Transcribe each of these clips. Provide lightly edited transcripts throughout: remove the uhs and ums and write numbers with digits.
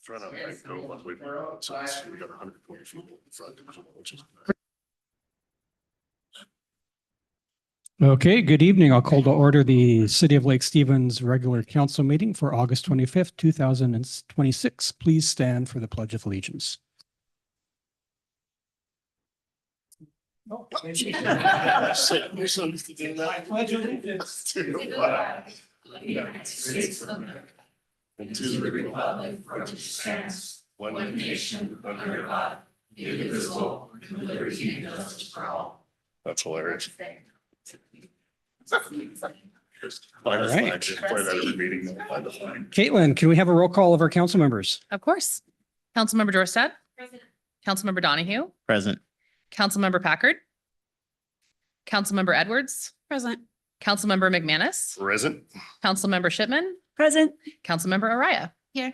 front of it, go one way. So we got 140 feet in front, which is. Okay, good evening. I'll call to order the City of Lake Stevens regular council meeting for August 25th, 2026. Please stand for the Pledge of Allegiance. Pledge allegiance to the flag of the United States of America and to the republic for which it stands, one nation under God, indivisible, with liberty and justice for all. That's hilarious. All right. Caitlin. Caitlin, can we have a roll call of our council members? Of course. Councilmember Dorstad. Present. Councilmember Donahue. Present. Councilmember Packard. Councilmember Edwards. Present. Councilmember McManus. Present. Councilmember Shipman. Present. Councilmember Araya. Here.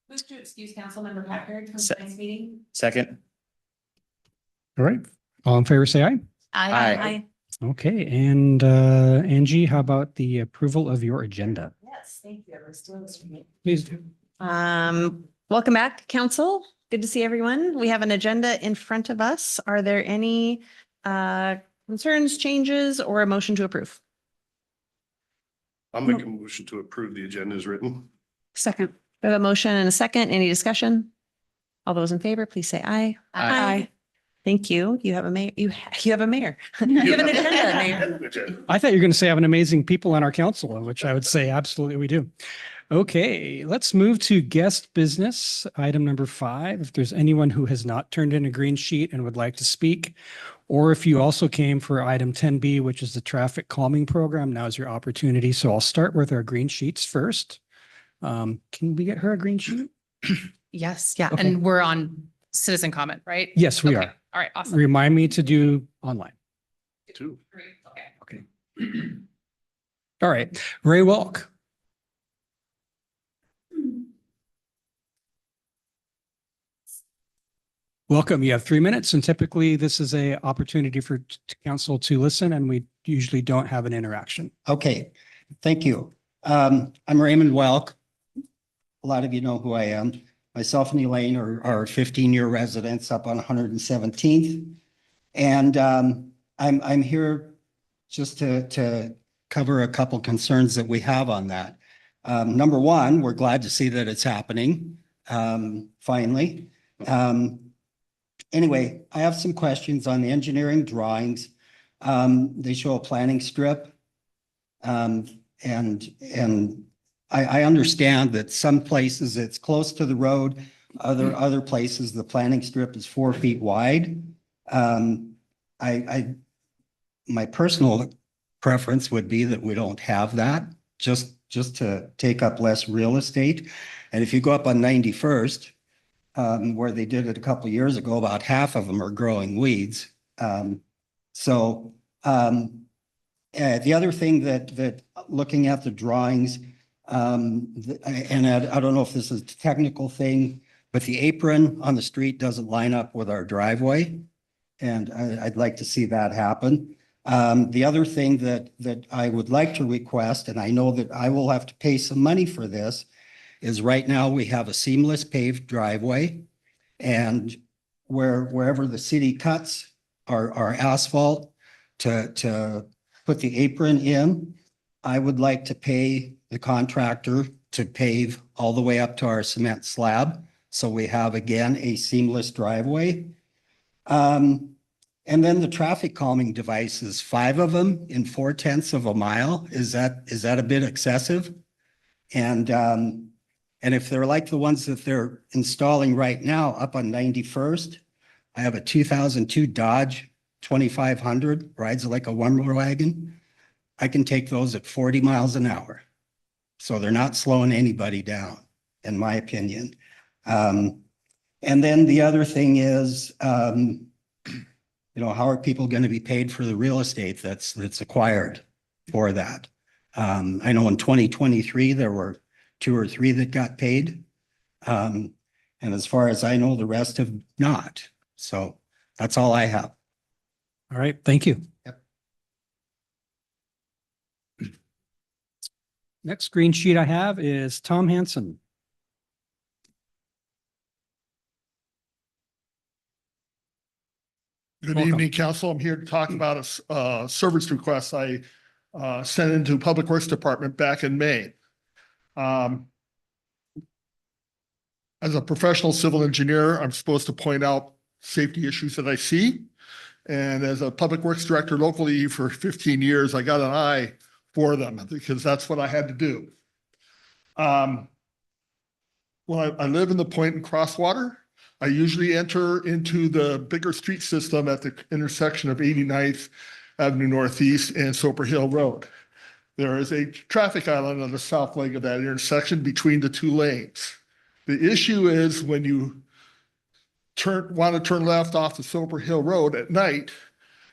Move to excuse Councilmember Packard from Se- tonight's meeting. Second. All right. All in favor, say aye. Aye. Okay, and Angie, how about the approval of your agenda? Yes, thank you. Let's do this for me. Please do. Welcome back, council. Good to see everyone. We have an agenda in front of us. Are there any concerns, changes, or a motion to approve? I'll make a motion to approve the agenda as written. Second. We have a motion and a second. Any discussion? All those in favor, please say aye. Aye. Thank you. You have a mayor. You have a mayor. You have an agenda, Mayor. I thought you were going to say having amazing people on our council, which I would say absolutely we do. Okay, let's move to guest business, item number 5. If there's anyone who has not turned in a green sheet and would like to speak, or if you also came for item 10B, which is the traffic calming program, now's your opportunity. So I'll start with our green sheets first. Can we get her a green sheet? Yes, yeah. Okay. And we're on citizen comment, right? Yes, we Okay. are. All right, awesome. Remind me to do online. Two. Okay. All right, Ray Welk. Welcome. You have 3 minutes, and typically this is a opportunity for council to listen, and we usually don't have an interaction. Okay, thank you. I'm Raymond Welk. A lot of you know who I am. Myself and Elaine are 15-year residents up on 117th. And I'm here just to cover a couple concerns that we have on that. Number one, we're glad to see that it's happening, finally. Anyway, I have some questions on the engineering drawings. They show a planning strip. And I understand that some places it's close to the road, other places the planning strip is 4 feet wide. My personal preference would be that we don't have that, just to take up less real estate. And if you go up on 91st, where they did it a couple of years ago, about half of them are growing weeds. The other thing that looking at the drawings, and I don't know if this is a technical thing, but the apron on the street doesn't line up with our driveway. And I'd like to see that happen. The other thing that I would like to request, and I know that I will have to pay some money for this, is right now we have a seamless paved driveway. And wherever the city cuts our asphalt to put the apron in, I would like to pay the contractor to pave all the way up to our cement slab. So we have, again, a seamless driveway. And then the traffic calming devices, 5 of them in 4/10 of a mile. Is that a bit excessive? And if they're like the ones that they're installing right now up on 91st, I have a 2002 Dodge 2500, rides like a lumber wagon. I can take those at 40 miles an hour. So they're not slowing anybody down, in my opinion. And then the other thing is, how are people going to be paid for the real estate that's acquired for that? I know in 2023, there were 2 or 3 that got paid. And as far as I know, the rest have not. So that's all I have. All right, thank you. Yep. Next green sheet I have is Tom Hanson. Good Welcome. evening, council. I'm here to talk about a service request I sent into Public Works Department back in May. As a professional civil engineer, I'm supposed to point out safety issues that I see. And as a public works director locally for 15 years, I got an eye for them because that's what I had to do. Well, I live in the Point and Crosswater. I usually enter into the bigger street system at the intersection of 89th Avenue Northeast and Soper Hill Road. There is a traffic island on the south leg of that intersection between the two lanes. The issue is when you want to turn left off the Soper Hill Road at night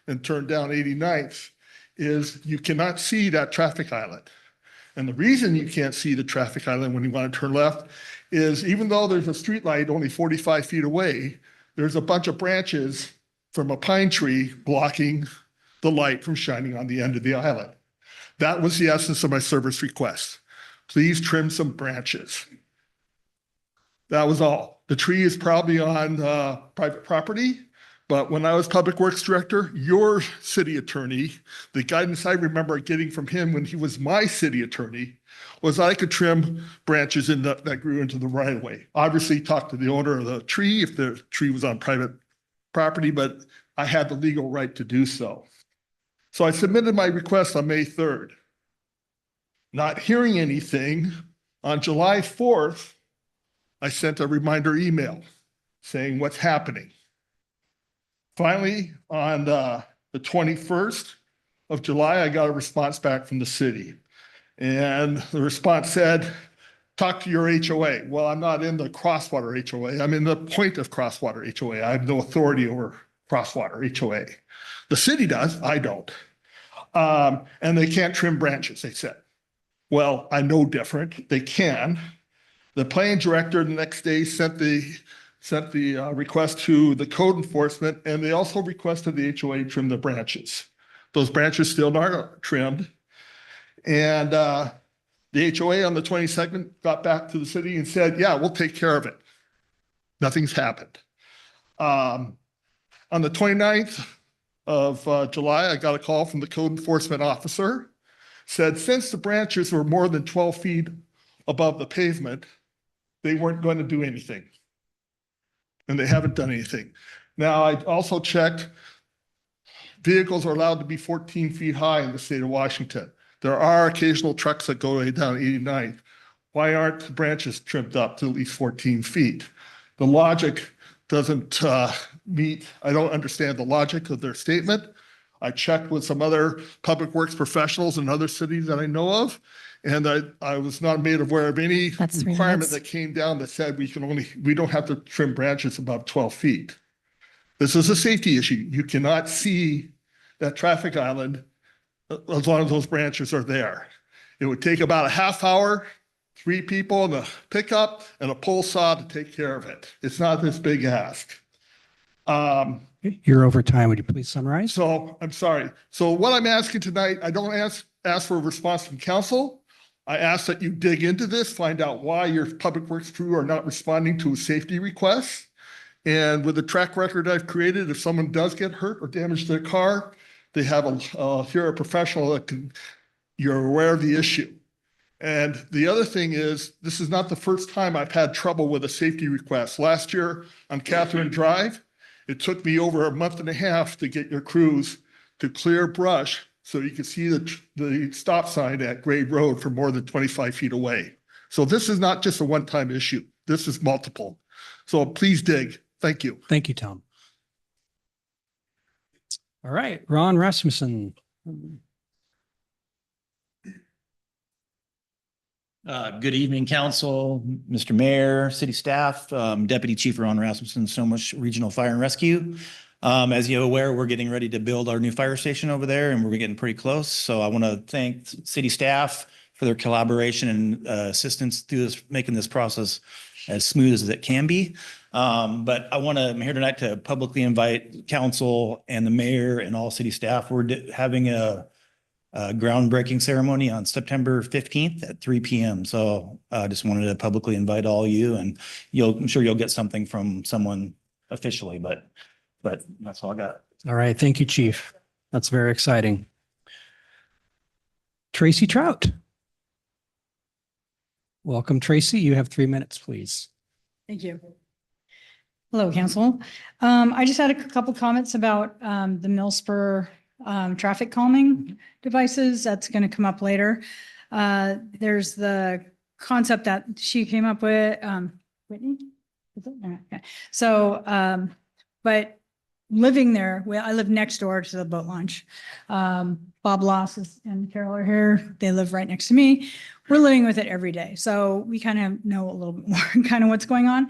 and turn down 89th is you cannot see that traffic island. And the reason you can't see the traffic island when you want to turn left is even though there's a street light only 45 feet away, there's a bunch of branches from a pine tree blocking the light from shining on the end of the island. That was the essence of my service request. Please trim some branches. That was all. The tree is probably on private property, but when I was Public Works Director, your city attorney, the guidance I remember getting from him when he was my city attorney was I could trim branches that grew into the right of way. Obviously, talk to the owner of the tree if the tree was on private property, but I had the legal right to do so. So I submitted my request on May 3rd. Not hearing anything, on July 4th, I sent a reminder email saying what's happening. Finally, on the 21st of July, I got a response back from the city. And the response said, talk to your HOA. Well, I'm not in the Crosswater HOA. I'm in the Point of Crosswater HOA. I have no authority over Crosswater HOA. The city does, I don't. And they can't trim branches, they said. Well, I know different. They can. The planning director the next day sent the request to the code enforcement, and they also requested the HOA trim the branches. Those branches still aren't trimmed. And the HOA on the 22nd got back to the city and said, yeah, we'll take care of it. Nothing's happened. On the 29th of July, I got a call from the code enforcement officer, said since the branches were more than 12 feet above the pavement, they weren't going to do anything. And they haven't done anything. Now, I also checked, vehicles are allowed to be 14 feet high in the state of Washington. There are occasional trucks that go way down 89th. Why aren't the branches trimmed up to at least 14 feet? The logic doesn't meet, I don't understand the logic of their statement. I checked with some other public works professionals in other cities that I know of, and I was not made aware of any That's 3 requirement minutes. that came down that said we don't have to trim branches above 12 feet. This is a safety issue. You cannot see that traffic island as long as those branches are there. It would take about a half hour, 3 people in a pickup and a pole saw to take care of it. It's not this big ask. You're over time. Would you please summarize? So I'm sorry. So what I'm asking tonight, I don't ask for a response from council. I ask that you dig into this, find out why your public works crew are not responding to safety requests. And with the track record I've created, if someone does get hurt or damage their car, they have a professional that can, you're aware of the issue. And the other thing is, this is not the first time I've had trouble with a safety request. Last year on Catherine Drive, it took me over a month and a half to get your crews to clear brush so you could see the stop sign at Grade Road from more than 25 feet away. So this is not just a one-time issue. This is multiple. So please dig. Thank you. Thank you, Tom. All right, Ron Rasmussen. Good evening, council, Mr. Mayor, city staff, Deputy Chief Ron Rasmussen, Snohomish Regional Fire and Rescue. As you're aware, we're getting ready to build our new fire station over there and we're getting pretty close. So I want to thank city staff for their collaboration and assistance through this, making this process as smooth as it can be. But I'm here tonight to publicly invite council and the mayor and all city staff. We're having a groundbreaking ceremony on September 15th at 3 p.m. So I just wanted to publicly invite all you, and I'm sure you'll get something from someone officially, but that's all I got. All right. Thank you, Chief. That's very exciting. Tracy Trout. Welcome, Tracy. You have 3 minutes, please. Thank you. Hello, council. I just had a couple comments about the Millspur traffic calming devices. That's going to come up later. There's the concept that she came up with, Whitney? Is it? Okay. So, but living there, well, I live next door to the boat launch. Bob Loss and Carol are here. They live right next to me. We're living with it every day. So we kind of know a little bit more kind of what's going on.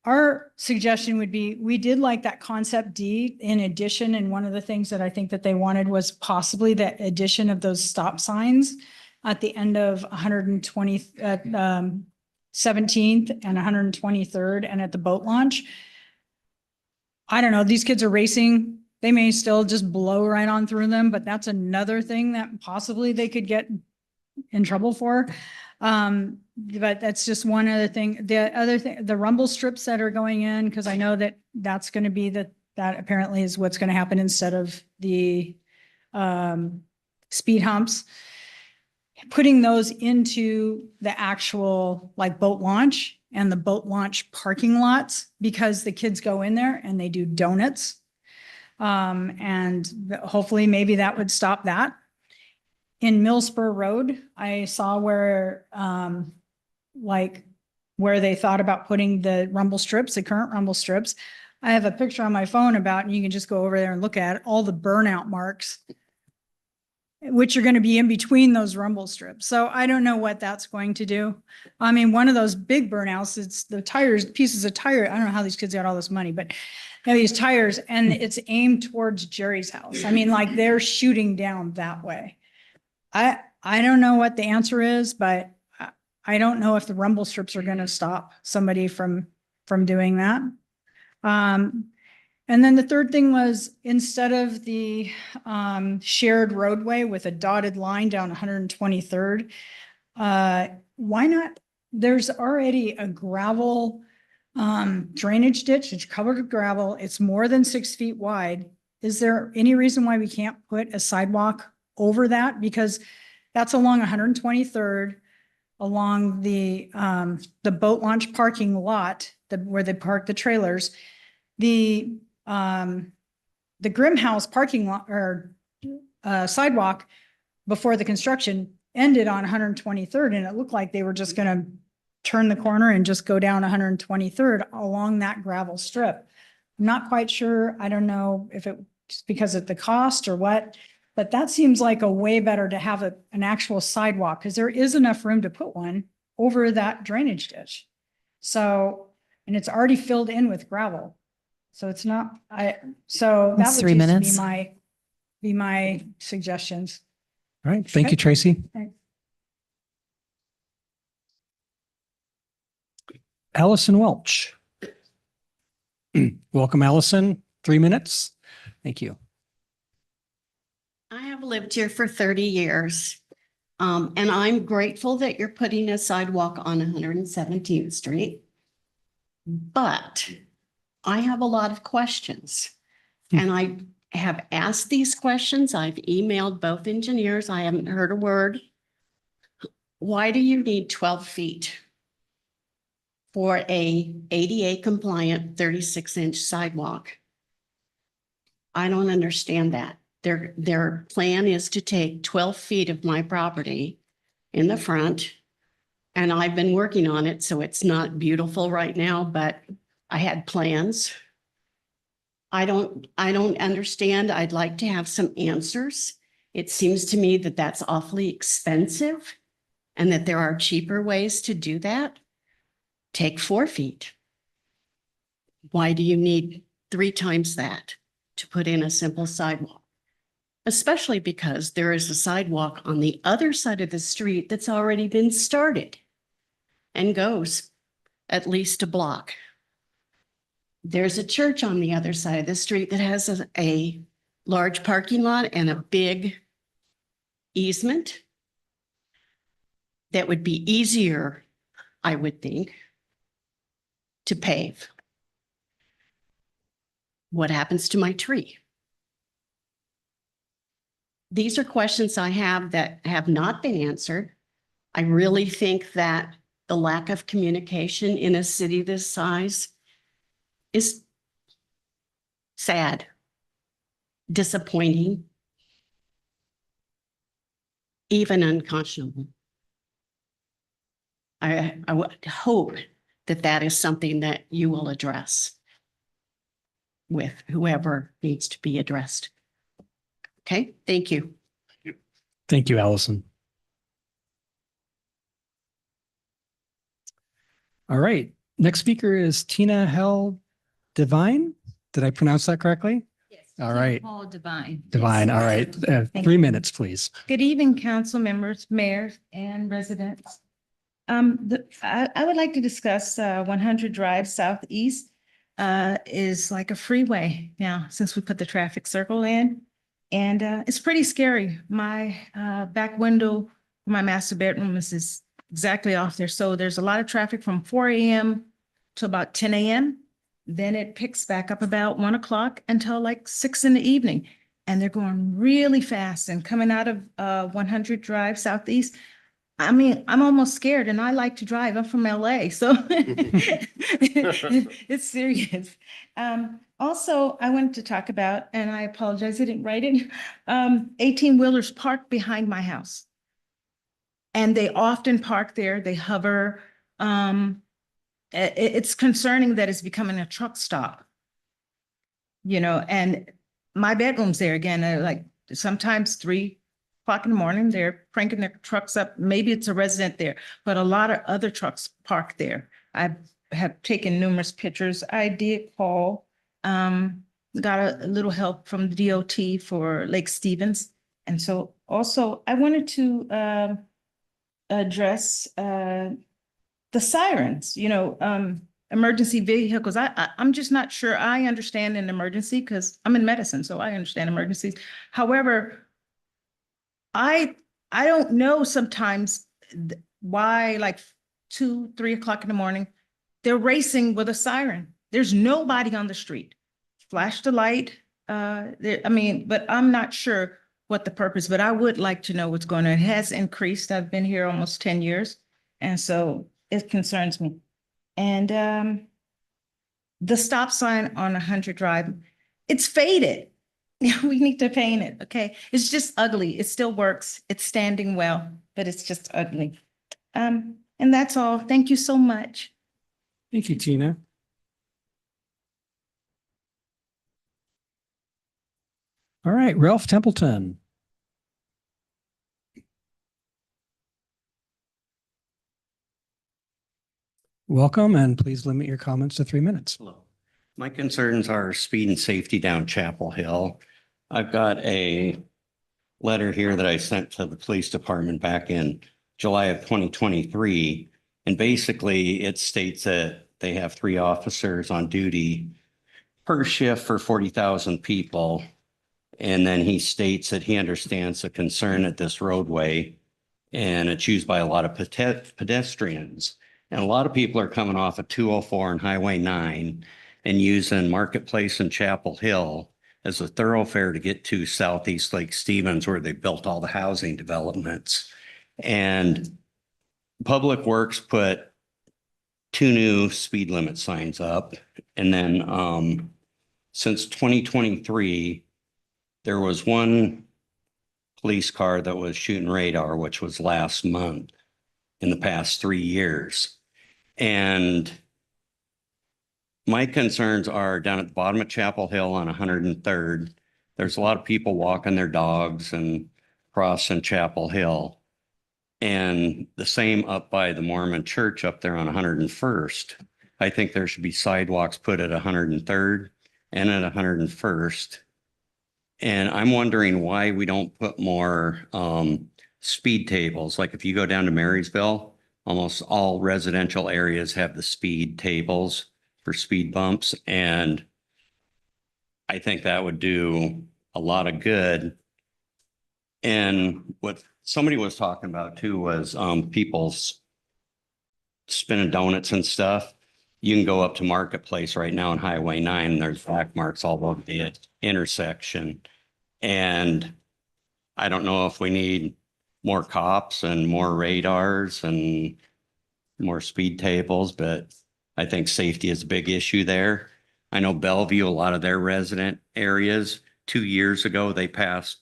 Our suggestion would be, we did like that concept D in addition. And one of the things that I think that they wanted was possibly the addition of those stop signs at the end of 120th, 17th and 123rd and at the boat launch. I don't know, these kids are racing. They may still just blow right on through them, but that's another thing that possibly they could get in trouble for. But that's just one other thing. The other thing, the rumble strips that are going in, because I know that that's going to be that apparently is what's going to happen instead of the speed humps. Putting those into the actual like boat launch and the boat launch parking lots, because the kids go in there and they do donuts. And hopefully maybe that would stop that. In Millspur Road, I saw where, like where they thought about putting the rumble strips, the current rumble strips. I have a picture on my phone about, and you can just go over there and look at it, all the burnout marks, which are going to be in between those rumble strips. So I don't know what that's going to do. I mean, one of those big burnouts, it's the tires, pieces of tire. I don't know how these kids got all this money, but they have these tires and it's aimed towards Jerry's house. I mean, like they're shooting down that way. I don't know what the answer is, but I don't know if the rumble strips are going to stop somebody from doing that. And then the third thing was, instead of the shared roadway with a dotted line down 123rd, why not? There's already a gravel drainage ditch. It's covered with gravel. It's more than 6 feet wide. Is there any reason why we can't put a sidewalk over that? Because that's along 123rd, along the boat launch parking lot, where they park the trailers. The Grimm House parking lot or sidewalk before the construction ended on 123rd, and it looked like they were just going to turn the corner and just go down 123rd along that gravel strip. I'm not quite sure. I don't know if it just because of the cost or what, but that seems like a way better to have an actual sidewalk, because there is enough room to put one over that drainage ditch. So, and it's already filled in with gravel. So it's not, so that That's would 3 just minutes. be my suggestions. All right. Thank you, Tracy. Thanks. Allison Welch. Welcome, Allison. 3 minutes. Thank you. I have lived here for 30 years. And I'm grateful that you're putting a sidewalk on 117th Street. But I have a lot of questions. And I have asked these questions. I've emailed both engineers. I haven't heard a word. Why do you need 12 feet for a ADA compliant 36-inch sidewalk? I don't understand that. Their plan is to take 12 feet of my property in the front, and I've been working on it, so it's not beautiful right now, but I had plans. I don't understand. I'd like to have some answers. It seems to me that that's awfully expensive and that there are cheaper ways to do that. Take 4 feet. Why do you need 3 times that to put in a simple sidewalk? Especially because there is a sidewalk on the other side of the street that's already been started and goes at least a block. There's a church on the other side of the street that has a large parking lot and a big easement that would be easier, I would think, to pave. What happens to my tree? these are questions I have that have not been answered. I really think that the lack of communication in a city this size is sad, disappointing, even unconscionable. I would hope that that is something that you will address with whoever needs to be addressed. Okay, thank you. Thank you, Allison. All right, next speaker is Tina Hell Divine. Did I pronounce that correctly? Yes. All right. Paul Divine. Divine, Yes. all right. Thank 3 you. minutes, please. Good evening, council members, mayors, and residents. I would like to discuss 100 Drive Southeast is like a freeway now since we put the traffic circle in. And it's pretty scary. My back window, my master bedroom is exactly off there. So there's a lot of traffic from 4 a.m. to about 10 a.m. Then it picks back up about 1 o'clock until like 6 in the evening. And they're going really fast and coming out of 100 Drive Southeast. I mean, I'm almost scared and I like to drive. I'm from LA, so it's serious. Also, I wanted to talk about, and I apologize, I didn't write it, 18-wheelers parked behind my house. And they often park there, they hover. It's concerning that it's becoming a truck stop. You know, and my bedroom's there again, like sometimes 3 o'clock in the morning, they're cranking their trucks up. Maybe it's a resident there, but a lot of other trucks parked there. I have taken numerous pictures. I did call, got a little help from the DOT for Lake Stevens. And so also I wanted to address the sirens, you know, emergency vehicles. I'm just not sure I understand an emergency because I'm in medicine, so I understand emergencies. However, I don't know sometimes why like 2, 3 o'clock in the morning, they're racing with a siren. There's nobody on the street. Flash the light. I mean, but I'm not sure what the purpose, but I would like to know what's going on. It has increased. I've been here almost 10 years. And so it concerns me. And the stop sign on 100 Drive, it's faded. We need to paint it, okay? It's just ugly. It still works. It's standing well, but it's just ugly. And that's all. Thank you so much. Thank you, Tina. All right, Ralph Templeton. Welcome, and please limit your comments to 3 minutes. Hello. My concerns are speed and safety down Chapel Hill. I've got a letter here that I sent to the police department back in July of 2023. And basically it states that they have 3 officers on duty per shift for 40,000 people. And then he states that he understands the concern at this roadway and it's used by a lot of pedestrians. And a lot of people are coming off of 204 and Highway 9 and using Marketplace and Chapel Hill as a thoroughfare to get to Southeast Lake Stevens, where they built all the housing developments. And Public Works put 2 new speed limit signs up. And then since 2023, there was 1 police car that was shooting radar, which was last month in the past 3 years. And my concerns are down at the bottom of Chapel Hill on 103rd. There's a lot of people walking their dogs and crossing Chapel Hill. And the same up by the Mormon church up there on 101st. I think there should be sidewalks put at 103rd and at 101st. And I'm wondering why we don't put more speed tables. Like if you go down to Marysville, almost all residential areas have the speed tables for speed bumps. And I think that would do a lot of good. And what somebody was talking about too was people spinning donuts and stuff. You can go up to Marketplace right now on Highway 9 and there's black marks all over the intersection. And I don't know if we need more cops and more radars and more speed tables, but I think safety is a big issue there. I know Bellevue, a lot of their resident areas, 2 years ago, they passed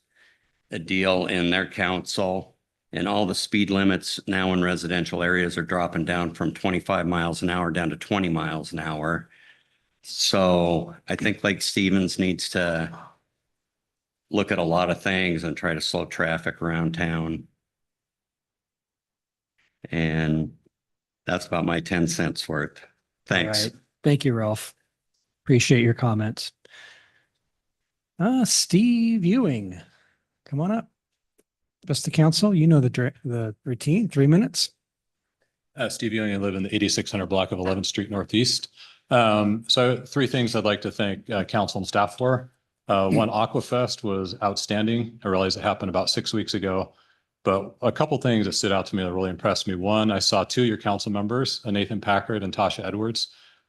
a deal in their council, and all the speed limits now in residential areas are dropping down from 25 miles an hour down to 20 miles an hour. So I think Lake Stevens needs to look at a lot of things and try to slow traffic around town. And that's about my 10 cents worth. Thanks. All right. Thank you, Ralph. Appreciate your comments. Steve Ewing, come on up. Best of council, you know the routine, 3 minutes. Steve Ewing, I live in the 8600 block of 11th Street Northeast. So 3 things I'd like to thank council and staff for. One, Aquafest was outstanding. I realize it happened about 6 weeks ago, but a couple things that stood out to me that really impressed me. One, I saw 2 of your council members, Nathan Packard and Tasha Edwards,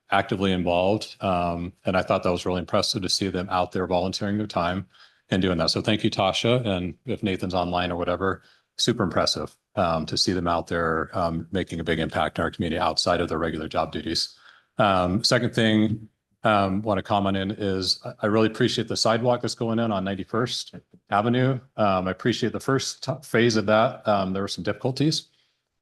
actively involved. And I thought that was really impressive to see them out there volunteering their time and doing that. So thank you, Tasha. And if Nathan's online or whatever, super impressive to see them out there making a big impact in our community outside of their regular job duties. Second thing I want to comment in is I really appreciate the sidewalk that's going in on 91st Avenue. I appreciate the first phase of that. There were some difficulties.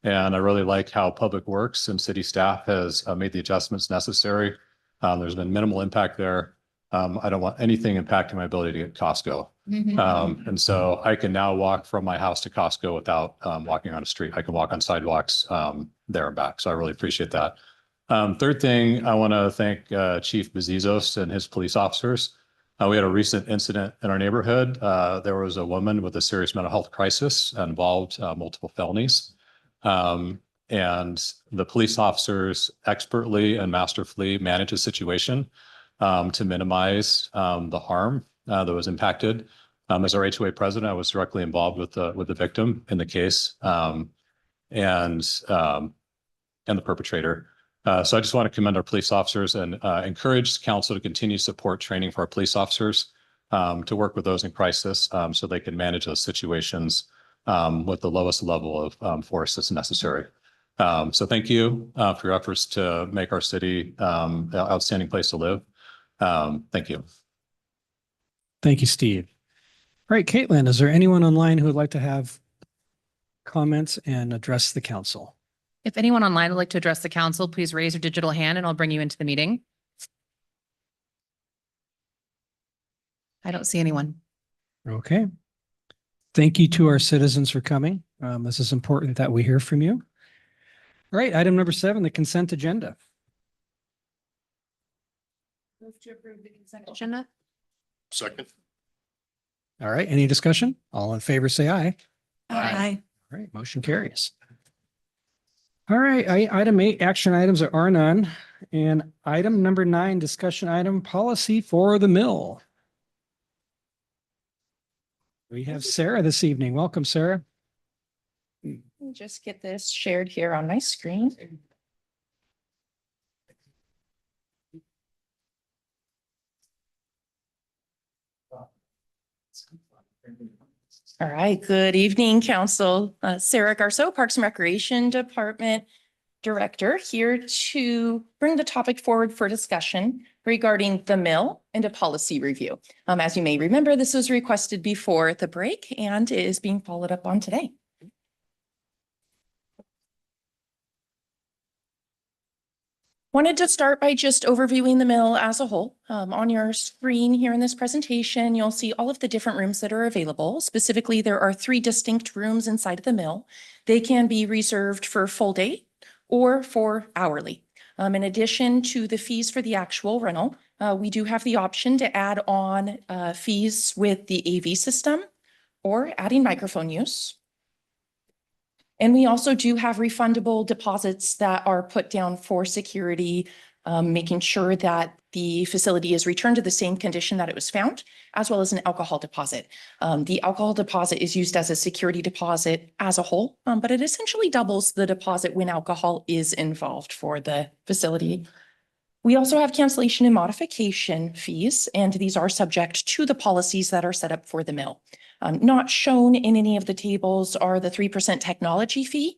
And I really like how Public Works and city staff has made the adjustments necessary. There's been minimal impact there. I don't want anything impacting my ability to get Costco. And so I can now walk from my house to Costco without walking on a street. I can walk on sidewalks there and back. So I really appreciate that. Third thing, I want to thank Chief Bezizos and his police officers. We had a recent incident in our neighborhood. There was a woman with a serious mental health crisis involved multiple felonies. And the police officers expertly and masterfully managed the situation to minimize the harm that was impacted. As our HOA president, I was directly involved with the victim in the case and the perpetrator. So I just want to commend our police officers and encourage council to continue to support training for our police officers to work with those in crisis so they can manage those situations with the lowest level of force that's necessary. So thank you for your efforts to make our city an outstanding place to live. Thank you. Thank you, Steve. All right, Caitlin, is there anyone online who would like to have comments and address the council? If anyone online would like to address the council, please raise your digital hand and I'll bring you into the meeting. I don't see anyone. Okay. Thank you to our citizens for coming. This is important that we hear from you. All right, item number 7, the consent agenda. Move to approve the consent Agenda. Second. All right, any discussion? All in favor, say aye. Aye. All right, motion carries. All right, item 8, action items are none. And item number 9, discussion item, policy for the mill. We have Sarah this evening. Welcome, Sarah. Just get this shared here on my screen. All right, good evening, council. Sarah Garceau, Parks and Recreation Department Director, here to bring the topic forward for discussion regarding the mill and a policy review. As you may remember, this was requested before the break and is being followed up on today. Wanted to start by just overviewing the mill as a whole. On your screen here in this presentation, you'll see all of the different rooms that are available. Specifically, there are 3 distinct rooms inside of the mill. They can be reserved for full day or for hourly. In addition to the fees for the actual rental, we do have the option to add on fees with the AV system or adding microphone use. And we also do have refundable deposits that are put down for security, making sure that the facility is returned to the same condition that it was found, as well as an alcohol deposit. The alcohol deposit is used as a security deposit as a whole, but it essentially doubles the deposit when alcohol is involved for the facility. We also have cancellation and modification fees, and these are subject to the policies that are set up for the mill. Not shown in any of the tables are the 3% technology fee,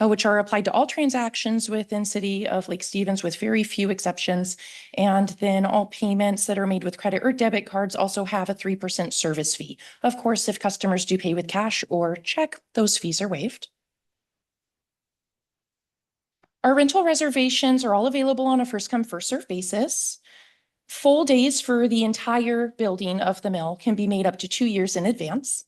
which are applied to all transactions within City of Lake Stevens with very few exceptions. And then all payments that are made with credit or debit cards also have a 3% service fee. Of course, if customers do pay with cash or check, those fees are waived. Our rental reservations are all available on a first come, first served basis. Full days for the entire building of the mill can be made up to 2 years in advance.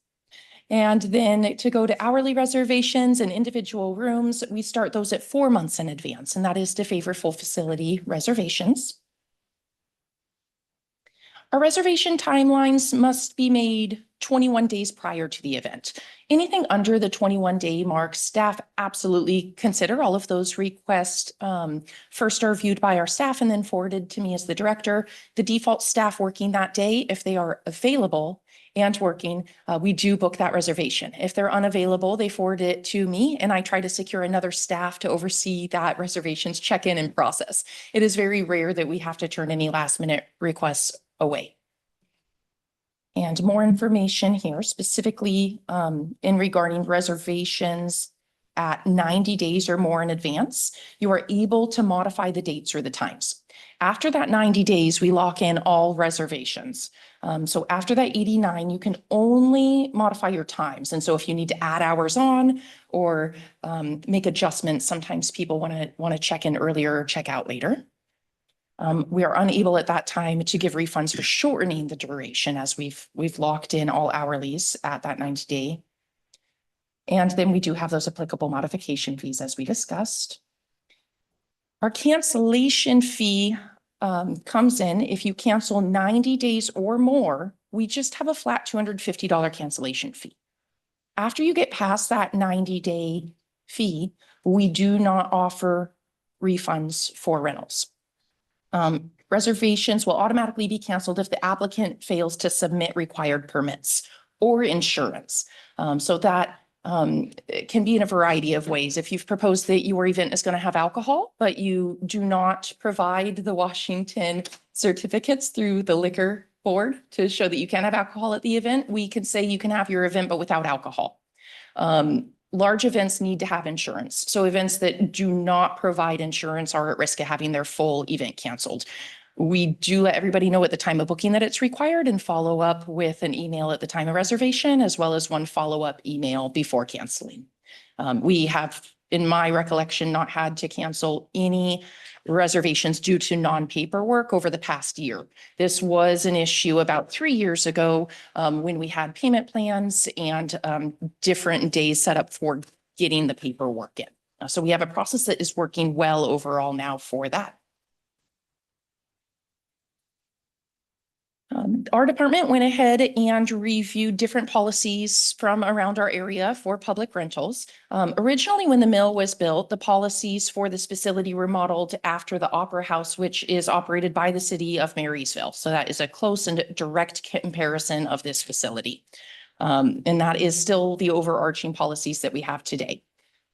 And then to go to hourly reservations and individual rooms, we start those at 4 months in advance, and that is to favor full facility reservations. Our reservation timelines must be made 21 days prior to the event. Anything under the 21-day mark, staff absolutely consider all of those requests. First are viewed by our staff and then forwarded to me as the director. The default staff working that day, if they are available and working, we do book that reservation. If they're unavailable, they forward it to me and I try to secure another staff to oversee that reservations check-in and process. It is very rare that we have to turn any last minute requests away. And more information here specifically in regarding reservations at 90 days or more in advance, you are able to modify the dates or the times. After that 90 days, we lock in all reservations. So after that 89, you can only modify your times. And so if you need to add hours on or make adjustments, sometimes people want to check in earlier or check out later. We are unable at that time to give refunds for shortening the duration as we've locked in all hourlies at that 90-day. And then we do have those applicable modification fees as we discussed. Our cancellation fee comes in if you cancel 90 days or more, we just have a flat $250 cancellation fee. After you get past that 90-day fee, we do not offer refunds for rentals. Reservations will automatically be canceled if the applicant fails to submit required permits or insurance. So that it can be in a variety of ways. If you've proposed that your event is going to have alcohol, but you do not provide the Washington certificates through the liquor board to show that you can have alcohol at the event, we can say you can have your event, but without alcohol. Large events need to have insurance. So events that do not provide insurance are at risk of having their full event canceled. We do let everybody know at the time of booking that it's required and follow up with an email at the time of reservation, as well as one follow-up email before canceling. We have, in my recollection, not had to cancel any reservations due to non-paperwork over the past year. This was an issue about 3 years ago when we had payment plans and different days set up for getting the paperwork in. So we have a process that is working well overall now for that. Our department went ahead and reviewed different policies from around our area for public rentals. Originally, when the mill was built, the policies for this facility were modeled after the Opera House, which is operated by the city of Marysville. So that is a close and direct comparison of this facility. And that is still the overarching policies that we have today.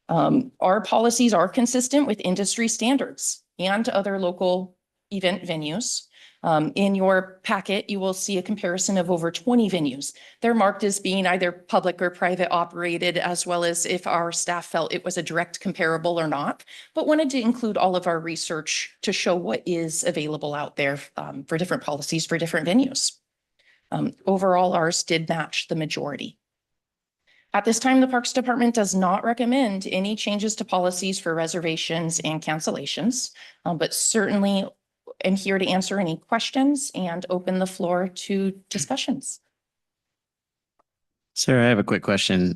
Our policies are consistent with industry standards and other local event venues. In your packet, you will see a comparison of over 20 venues. They're marked as being either public or private operated, as well as if our staff felt it was a direct comparable or not, but wanted to include all of our research to show what is available out there for different policies for different venues. Overall, ours did match the majority. At this time, the Parks Department does not recommend any changes to policies for reservations and cancellations, but certainly I'm here to answer any questions and open the floor to discussions. Sarah, I have a quick question.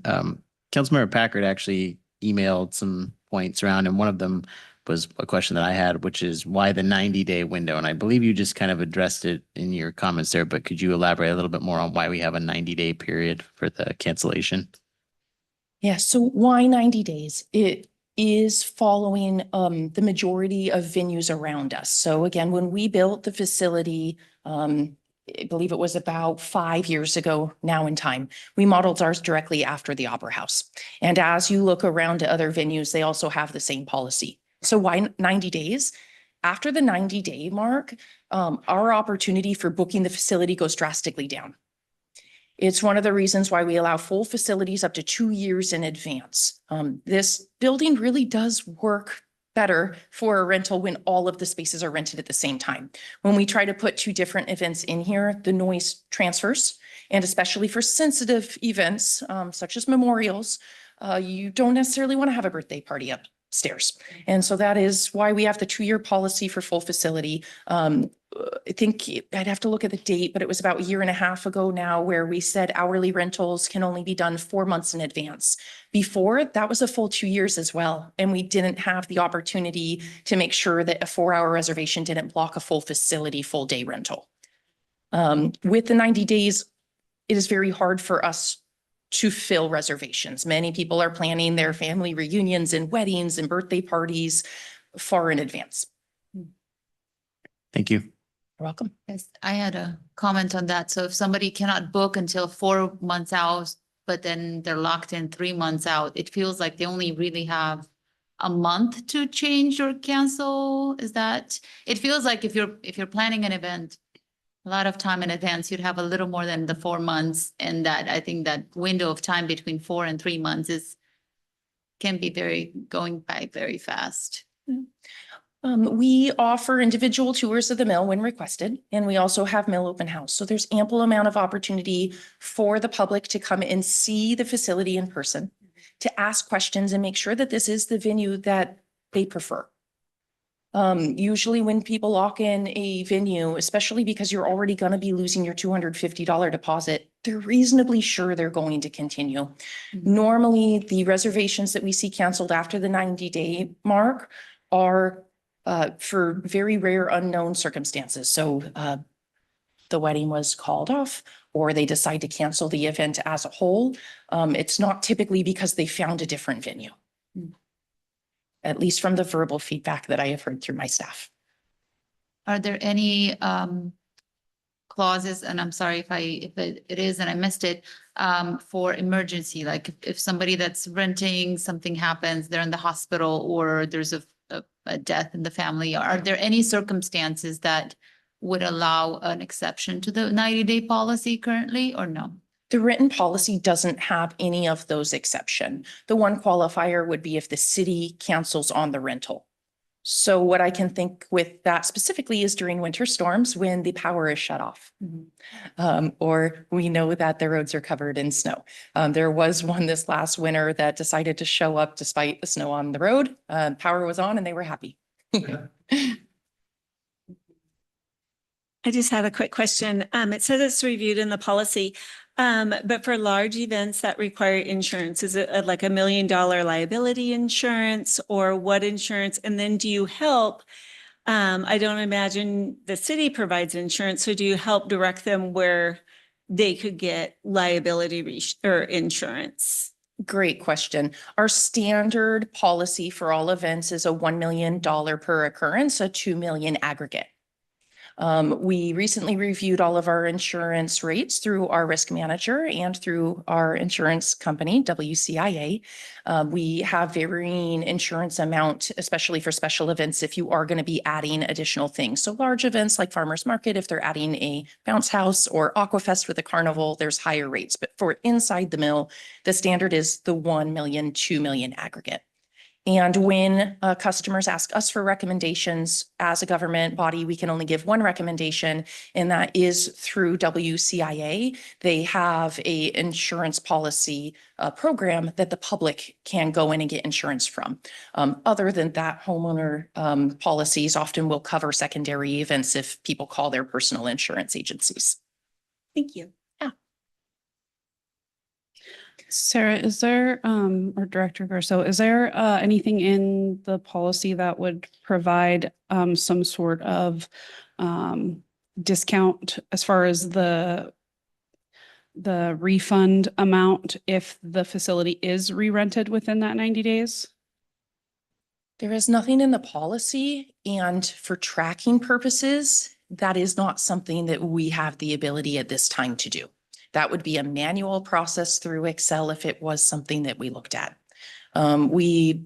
Councilmember Packard actually emailed some points around, and one of them was a question that I had, which is why the 90-day window? And I believe you just kind of addressed it in your comments there, but could you elaborate a little bit more on why we have a 90-day period for the cancellation? Yeah, so why 90 days? It is following the majority of venues around us. So again, when we built the facility, I believe it was about 5 years ago now in time, we modeled ours directly after the Opera House. And as you look around at other venues, they also have the same policy. So why 90 days? After the 90-day mark, our opportunity for booking the facility goes drastically down. It's one of the reasons why we allow full facilities up to 2 years in advance. This building really does work better for a rental when all of the spaces are rented at the same time. When we try to put 2 different events in here, the noise transfers, and especially for sensitive events, such as memorials, you don't necessarily want to have a birthday party upstairs. And so that is why we have the 2-year policy for full facility. I think I'd have to look at the date, but it was about a year and a half ago now where we said hourly rentals can only be done 4 months in advance. Before, that was a full 2 years as well. And we didn't have the opportunity to make sure that a 4-hour reservation didn't block a full facility, full day rental. With the 90 days, it is very hard for us to fill reservations. Many people are planning their family reunions and weddings and birthday parties far in advance. Thank you. You're welcome. Yes, I had a comment on that. So if somebody cannot book until 4 months out, but then they're locked in 3 months out, it feels like they only really have a month to change or cancel. Is that, it feels like if you're planning an event a lot of time in advance, you'd have a little more than the 4 months. And that, I think that window of time between 4 and 3 months can be going by very fast. We offer individual tours of the mill when requested, and we also have mill open house. So there's ample amount of opportunity for the public to come and see the facility in person, to ask questions and make sure that this is the venue that they prefer. Usually when people lock in a venue, especially because you're already going to be losing your $250 deposit, they're reasonably sure they're going to continue. Normally, the reservations that we see canceled after the 90-day mark are for very rare unknown circumstances. So the wedding was called off, or they decide to cancel the event as a whole. It's not typically because they found a different venue, at least from the verbal feedback that I have heard through my staff. Are there any clauses, and I'm sorry if it is and I missed it, for emergency, like if somebody that's renting, something happens, they're in the hospital, or there's a death in the family, are there any circumstances that would allow an exception to the 90-day policy currently, or no? The written policy doesn't have any of those exceptions. The one qualifier would be if the city cancels on the rental. So what I can think with that specifically is during winter storms when the power is shut off. Or we know that the roads are covered in snow. There was one this last winter that decided to show up despite the snow on the road. Power was on and they were happy. I just have a quick question. It says it's reviewed in the policy, but for large events that require insurance, is it like $1 million liability insurance, or what insurance? And then do you help? I don't imagine the city provides insurance, so do you help direct them where they could get liability or insurance? Great question. Our standard policy for all events is a $1 million per occurrence, a $2 million aggregate. We recently reviewed all of our insurance rates through our risk manager and through our insurance company, WCIA. We have varying insurance amount, especially for special events, if you are going to be adding additional things. So large events like Farmers Market, if they're adding a bounce house, or Aquafest with a carnival, there's higher rates. But for inside the mill, the standard is the 1 million, 2 million aggregate. And when customers ask us for recommendations as a government body, we can only give one recommendation, and that is through WCIA. They have a insurance policy program that the public can go in and get insurance from. Other than that, homeowner policies often will cover secondary events if people call their personal insurance agencies. Thank you. Sarah, is there, or Director Garceau, is there anything in the policy that would provide some sort of discount as far as the refund amount if the facility is re-rented within that 90 days? There is nothing in the policy, and for tracking purposes, that is not something that we have the ability at this time to do. That would be a manual process through Excel if it was something that we looked at. We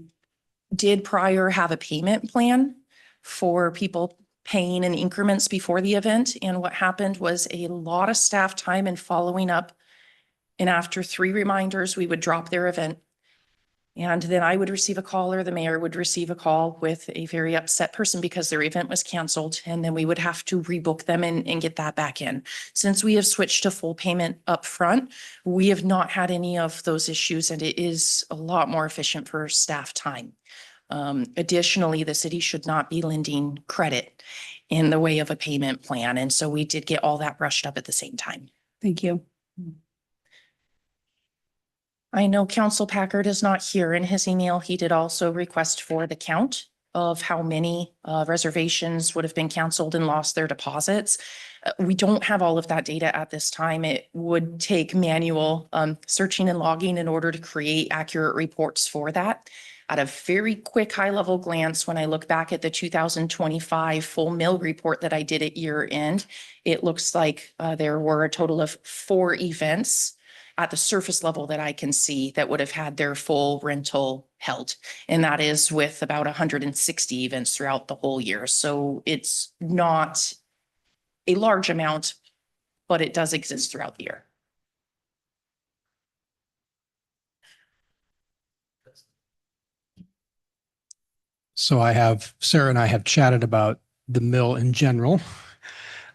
did prior have a payment plan for people paying in increments before the event. And what happened was a lot of staff time and following up And after 3 reminders, we would drop their event. And then I would receive a call, or the mayor would receive a call with a very upset person because their event was canceled. And then we would have to rebook them and get that back in. Since we have switched to full payment upfront, we have not had any of those issues, and it is a lot more efficient for staff time. Additionally, the city should not be lending credit in the way of a payment plan. And so we did get all that brushed up at the same time. Thank you. I know Council Packard is not here. In his email, he did also request for the count of how many reservations would have been canceled and lost their deposits. We don't have all of that data at this time. It would take manual searching and logging in order to create accurate reports for that. At a very quick high-level glance, when I look back at the 2025 full mill report that I did at year end, it looks like there were a total of 4 events at the surface level that I can see that would have had their full rental held. And that is with about 160 events throughout the whole year. So it's not a large amount, but it does exist throughout the year. So Sarah and I have chatted about the mill in general.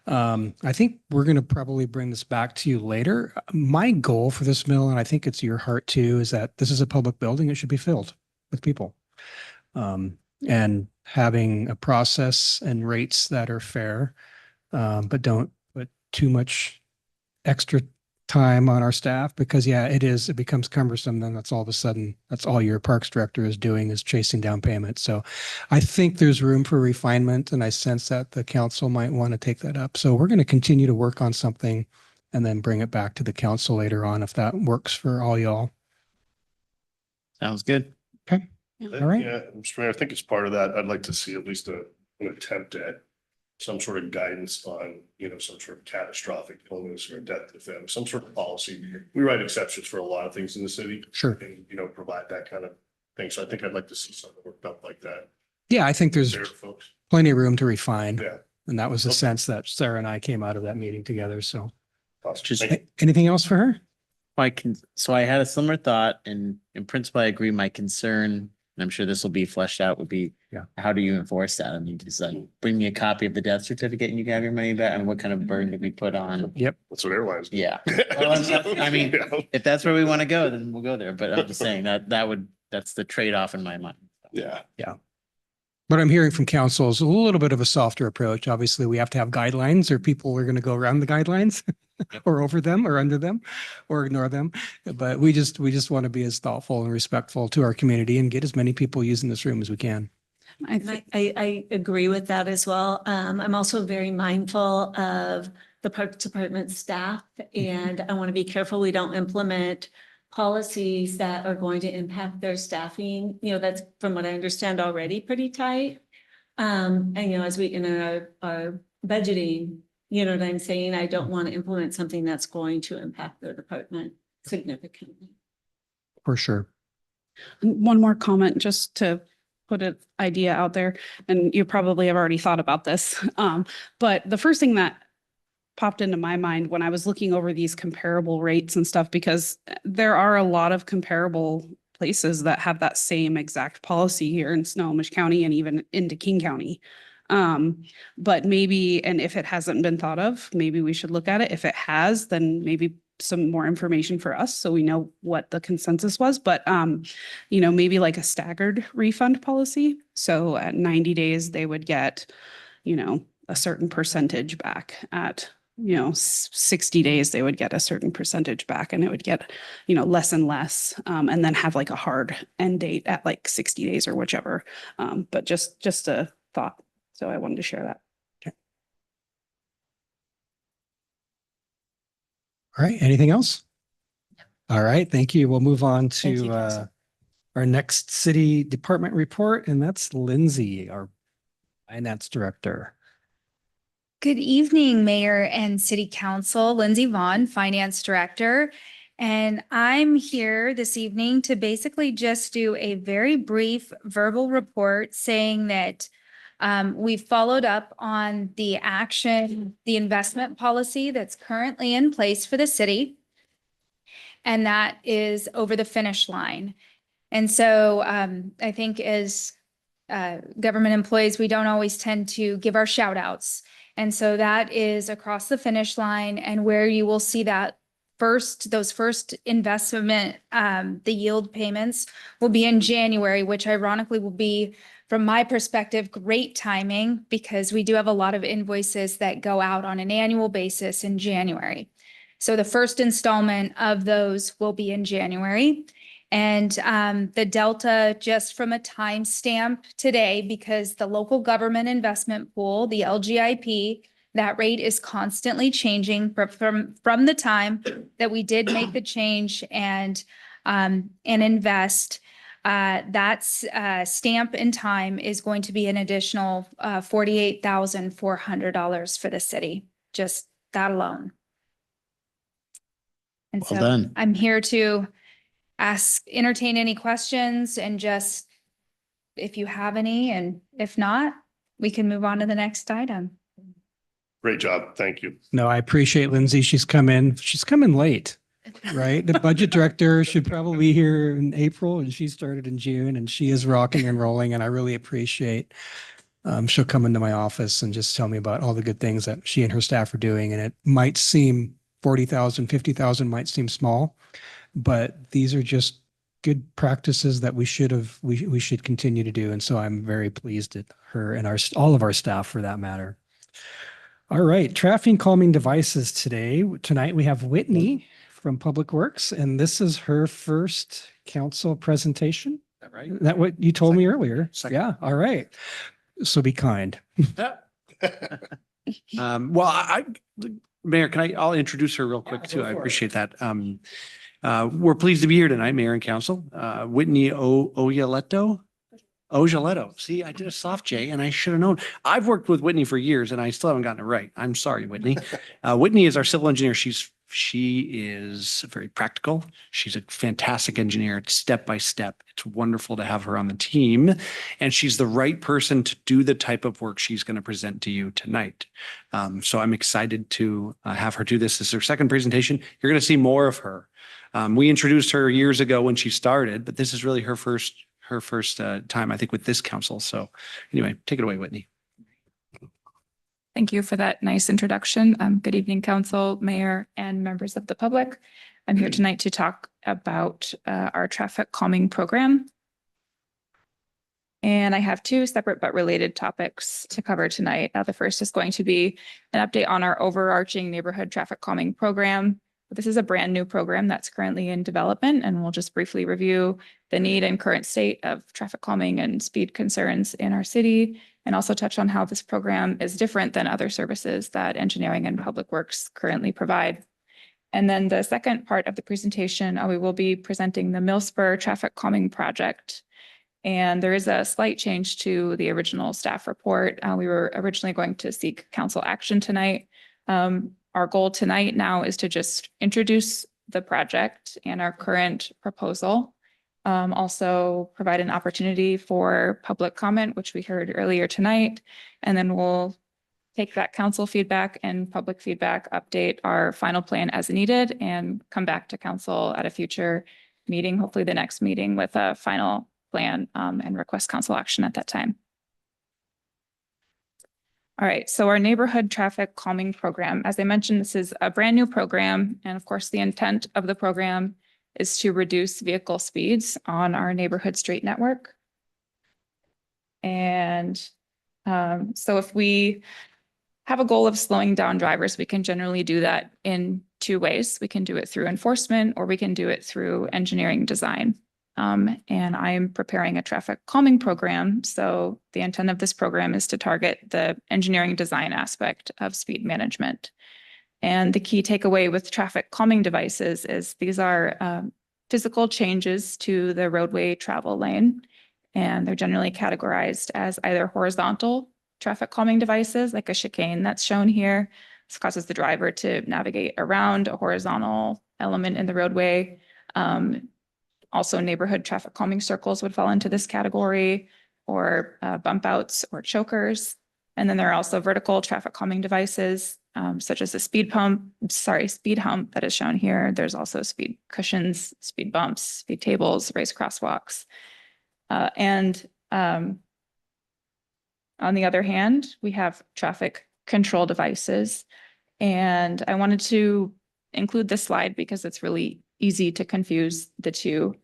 I think we're going to probably bring this back to you later. My goal for this mill, and I think it's your heart too, is that this is a public building. It should be filled with people. And having a process and rates that are fair, but don't put too much extra time on our staff, because it becomes cumbersome. Then that's all of a sudden, that's all your parks director is doing, is chasing down payments. So I think there's room for refinement, and I sense that the council might want to take that up. So we're going to continue to work on something and then bring it back to the council later on, if that works for all y'all. Sounds good. Okay. All right. Yeah, Mr. Mayor, I think as part of that, I'd like to see at least an attempt at some sort of guidance on, some sort of catastrophic illness or death to the family, some sort of policy. We write exceptions for a lot of things in the city. Sure. And, provide that kind of thing. So I think I'd like to see something worked up like that. Yeah, I think there's There, folks. plenty of room to refine. Yeah. And that was the Okay. sense that Sarah and I came out of that meeting together. So Awesome. Just- Thank you. anything else for her? So I had a similar thought, and in principle, I agree. My concern, and I'm sure this will be fleshed out, would be, how do you enforce that? I mean, just bring me a copy of the death certificate and you can have your money back. And what kind of burden did we put on? Yep. That's what airlines do. Yeah. Well, I mean, if that's where we want to go, then we'll go there. But I'm just saying that's the trade-off in my mind. Yeah. What I'm hearing from council is a little bit of a softer approach. Obviously, we have to have guidelines, or people are going to go around the guidelines or over them or under them or ignore them. But we just want to be as thoughtful and respectful to our community and get as many people using this room as we can. I agree with that as well. I'm also very mindful of the Parks Department staff, and I want to be careful we don't implement policies that are going to impact their staffing. That's, from what I understand, already pretty tight. And as we in our budgeting, you know what I'm saying? I don't want to implement something that's going to impact their department significantly. For sure. One more comment, just to put an idea out there, and you probably have already thought about this. But the first thing that popped into my mind when I was looking over these comparable rates and stuff, because there are a lot of comparable places that have that same exact policy here in Snohomish County and even into King County. But maybe, and if it hasn't been thought of, maybe we should look at it. If it has, then maybe some more information for us so we know what the consensus was. But, maybe like a staggered refund policy. So at 90 days, they would get, a certain percentage back. At 60 days, they would get a certain percentage back, and it would get, less and less, and then have like a hard end date at like 60 days or whichever. But just a thought. So I wanted to share that. Okay. All right. Anything else? All right. Thank you. We'll move on Thank you, to Council. our next city department report, and that's Lindsay, our finance director. Good evening, Mayor and City Council. Lindsay Vaughn, Finance Director. And I'm here this evening to basically just do a very brief verbal report saying that we followed up on the investment policy that's currently in place for the city. and that is over the finish line. And so I think as government employees, we don't always tend to give our shout outs. And so that is across the finish line, and where you will see that those first investment, the yield payments will be in January, which ironically will be, from my perspective, great timing because we do have a lot of invoices that go out on an annual basis in January. So the first installment of those will be in January. And the delta, just from a timestamp today, because the local government investment pool, the LGIP, that rate is constantly changing from the time that we did make the change and invest. That's stamp in time is going to be an additional $48,400 for the city, just that alone. And Well so done. I'm here to entertain any questions, and just if you have any, and if not, we can move on to the next item. Great job. Thank you. No, I appreciate Lindsay. She's come in late, right? The budget director should probably be here in April, and she started in June, and she is rocking and rolling. And I really appreciate she'll come into my office and just tell me about all the good things that she and her staff are doing. And it might seem 40,000, 50,000 might seem small, but these are just good practices that we should continue to do. And so I'm very pleased at her and all of our staff for that matter. All right, traffic calming devices tonight we have Whitney from Public Works, and this is her first council presentation. Is that right? That what you told me earlier? Second. Yeah, all right. So be kind. Well, Mayor, I'll introduce her real quick too. I appreciate that. We're pleased to be here tonight, Mayor and Council. Whitney Ojaletto. See, I did a soft J and I should have known. I've worked with Whitney for years and I still haven't gotten it right. I'm sorry, Whitney. Whitney is our civil engineer. She is very practical. She's a fantastic engineer, step by step. It's wonderful to have her on the team, and she's the right person to do the type of work she's going to present to you tonight. So I'm excited to have her do this. This is her second presentation. You're going to see more of her. We introduced her years ago when she started, but this is really her first time, I think, with this council. So anyway, take it away, Whitney. Thank you for that nice introduction. Good evening, council, mayor, and members of the public. I'm here tonight to talk about our traffic calming program. And I have two separate but related topics to cover tonight. The first is going to be an update on our overarching neighborhood traffic calming program. This is a brand new program that's currently in development, and we'll just briefly review the need and current state of traffic calming and speed concerns in our city, and also touch on how this program is different than other services that engineering and public works currently provide. And then the second part of the presentation, we will be presenting the Millspur traffic calming project. And there is a slight change to the original staff report. We were originally going to seek council action tonight. Our goal tonight now is to just introduce the project and our current proposal. Also provide an opportunity for public comment, which we heard earlier tonight. And then we'll take that council feedback and public feedback, update our final plan as needed, and come back to council at a future meeting, hopefully the next meeting, with a final plan and request council action at that time. All right, so our neighborhood traffic calming program, as I mentioned, this is a brand new program. And of course, the intent of the program is to reduce vehicle speeds on our neighborhood street network. And so if we have a goal of slowing down drivers, we can generally do that in two ways. We can do it through enforcement, or we can do it through engineering design. And I am preparing a traffic calming program. So the intent of this program is to target the engineering design aspect of speed management. And the key takeaway with traffic calming devices is these are physical changes to the roadway travel lane. And they're generally categorized as either horizontal traffic calming devices, like a chicane that's shown here. This causes the driver to navigate around a horizontal element in the roadway. Also, neighborhood traffic calming circles would fall into this category, or bump outs or chokers. And then there are also vertical traffic calming devices. such as the speed hump that is shown here. There's also speed cushions, speed bumps, speed tables, raised crosswalks. On the other hand, we have traffic control devices. And I wanted to include this slide because it's really easy to confuse the two.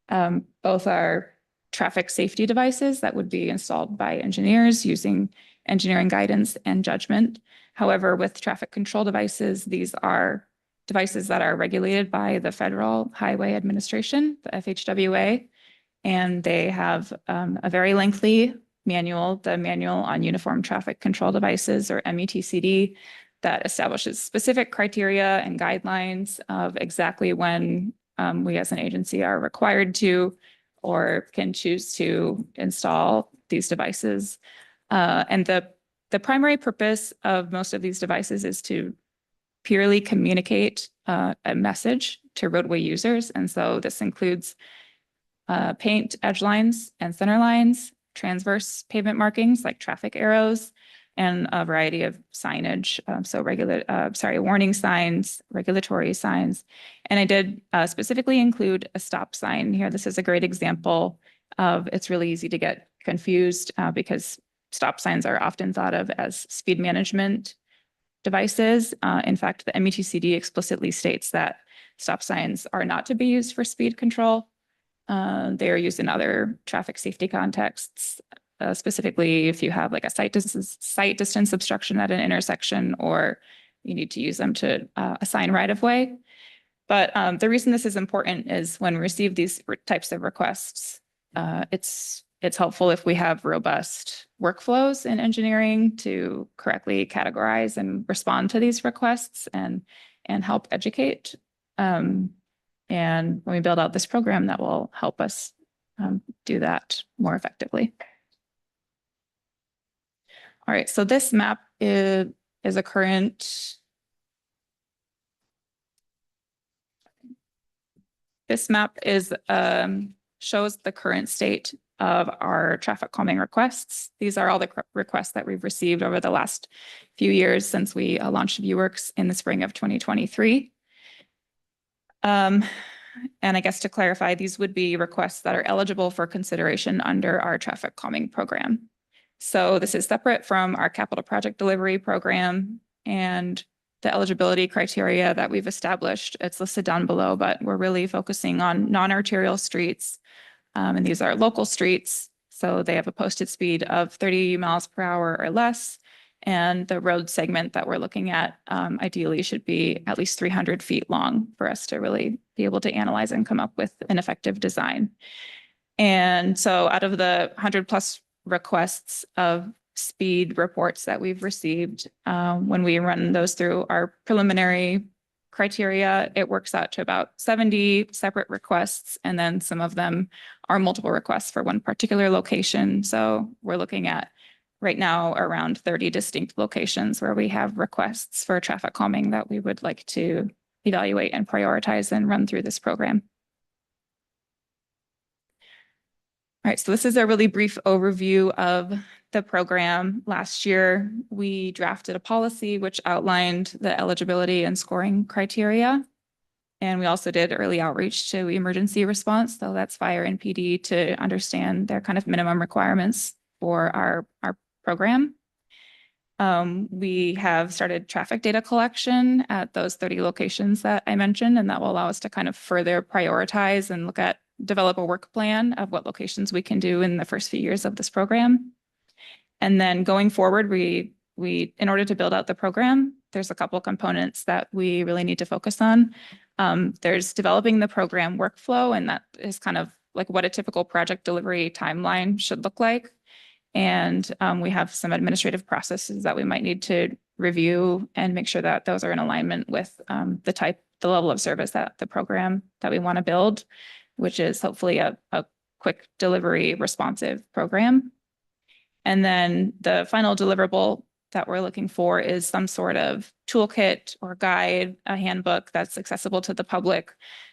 Both are traffic safety devices that would be installed by engineers using engineering guidance and judgment. However, with traffic control devices, these are devices that are regulated by the Federal Highway Administration, the FHWA, and they have a very lengthy manual, the Manual on Uniform Traffic Control Devices, or METCD, that establishes specific criteria and guidelines of exactly when we as an agency are required to or can choose to install these devices. And the primary purpose of most of these devices is to purely communicate a message to roadway users. And so this includes paint edge lines and center lines, transverse pavement markings like traffic arrows, and a variety of signage. Warning signs, regulatory signs. And I did specifically include a stop sign here. This is a great example of, it's really easy to get confused because stop signs are often thought of as speed management devices. In fact, the METCD explicitly states that stop signs are not to be used for speed control. They are used in other traffic safety contexts, specifically if you have like a sight distance obstruction at an intersection, or you need to use them to assign right of way. But the reason this is important is when we receive these types of requests, it's helpful if we have robust workflows in engineering to correctly categorize and respond to these requests and help educate. And when we build out this program, that will help us do that more effectively. All right, so this map is a current. This map shows the current state of our traffic calming requests. These are all the requests that we've received over the last few years since we launched ViewWorks in the spring of 2023. And I guess to clarify, these would be requests that are eligible for consideration under our traffic calming program. So this is separate from our capital project delivery program and the eligibility criteria that we've established. It's listed down below, but we're really focusing on non-arterial streets. And these are local streets. So they have a posted speed of 30 miles per hour or less. And the road segment that we're looking at ideally should be at least 300 feet long for us to really be able to analyze and come up with an effective design. And so out of the 100+ requests of speed reports that we've received, when we run those through our preliminary criteria, it works out to about 70 separate requests. And then some of them are multiple requests for one particular location. So we're looking at right now around 30 distinct locations where we have requests for traffic calming that we would like to evaluate and prioritize and run through this program. All right, so this is a really brief overview of the program. Last year, we drafted a policy which outlined the eligibility and scoring criteria. And we also did early outreach to emergency response. So that's fire and PD to understand their kind of minimum requirements for our program. We have started traffic data collection at those 30 locations that I mentioned, and that will allow us to kind of further prioritize and develop a work plan of what locations we can do in the first few years of this program. And then going forward, we in order to build out the program, there's a couple components that we really need to focus on. There's developing the program workflow, and that is kind of like what a typical project delivery timeline should look like. And we have some administrative processes that we might need to review and make sure that those are in alignment with the level of service that the program that we want to build, which is hopefully a quick delivery responsive program. And then the final deliverable that we're looking for is some sort of toolkit or guide, a handbook that's accessible to the public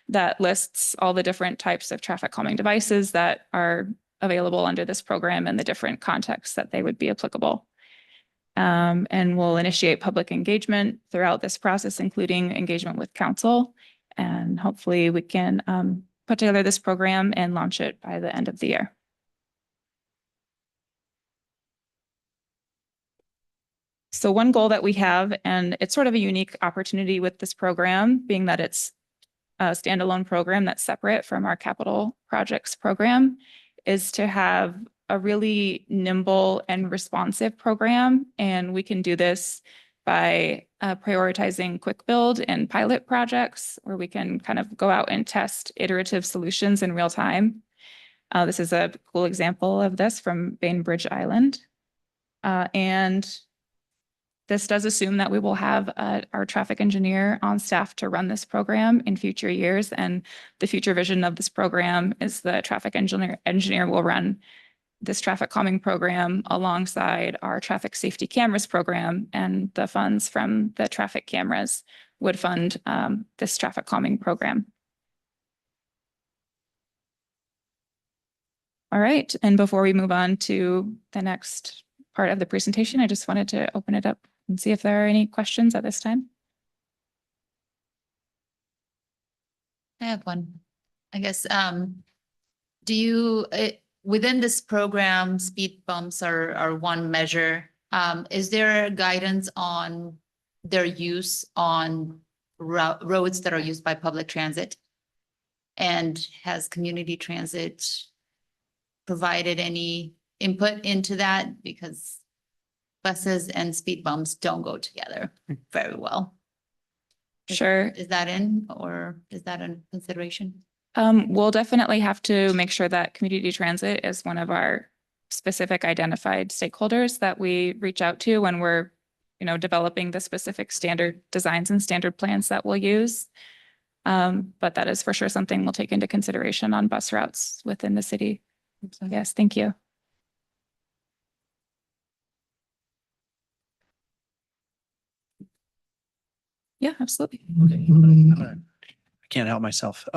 that lists all the different types of traffic calming devices that are available under this program and the different contexts that they would be applicable. And we'll initiate public engagement throughout this process, including engagement with council. And hopefully we can put together this program and launch it by the end of the year. So one goal that we have, and it's sort of a unique opportunity with this program, being that it's a standalone program that's separate from our capital projects program, is to have a really nimble and responsive program. And we can do this by prioritizing quick build and pilot projects where we can kind of go out and test iterative solutions in real time. This is a cool example of this from Bainbridge Island. And this does assume that we will have our traffic engineer on staff to run this program in future years. And the future vision of this program is the traffic engineer will run this traffic calming program alongside our traffic safety cameras program, and the funds from the traffic cameras would fund this traffic calming program. All right, and before we move on to the next part of the presentation, I just wanted to open it up and see if there are any questions at this time. I have one. I guess, do you, within this program, speed bumps are one measure. Is there guidance on their use on roads that are used by public transit? And has community transit provided any input into that? Because buses and speed bumps don't go together very well. Sure. Is that in, or is that a consideration? We'll definitely have to make sure that community transit is one of our specific identified stakeholders that we reach out to when we're, developing the specific standard designs and standard plans that we'll use. But that is for sure something we'll take into consideration on bus routes within the city. So yes, thank you. Yeah, absolutely. I can't help myself.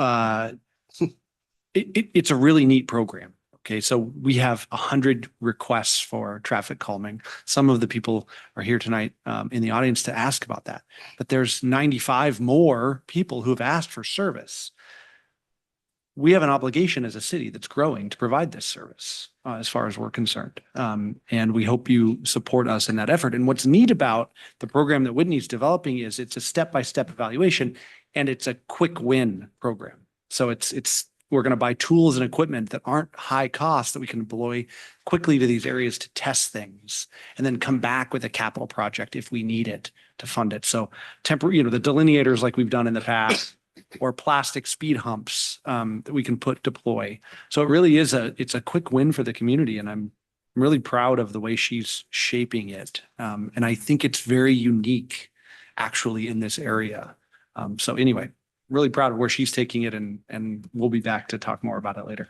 It's a really neat program. Okay, so we have 100 requests for traffic calming. Some of the people are here tonight in the audience to ask about that, but there's 95 more people who have asked for service. We have an obligation as a city that's growing to provide this service as far as we're concerned. And we hope you support us in that effort. And what's neat about the program that Whitney's developing is it's a step-by-step evaluation, and it's a quick win program. So we're going to buy tools and equipment that aren't high cost that we can deploy quickly to these areas to test things and then come back with a capital project if we need it to fund it. So temporary, the delineators like we've done in the past, or plastic speed humps that we can deploy. So it really is it's a quick win for the community, and I'm really proud of the way she's shaping it. And I think it's very unique actually in this area. So anyway, really proud of where she's taking it, and we'll be back to talk more about it later.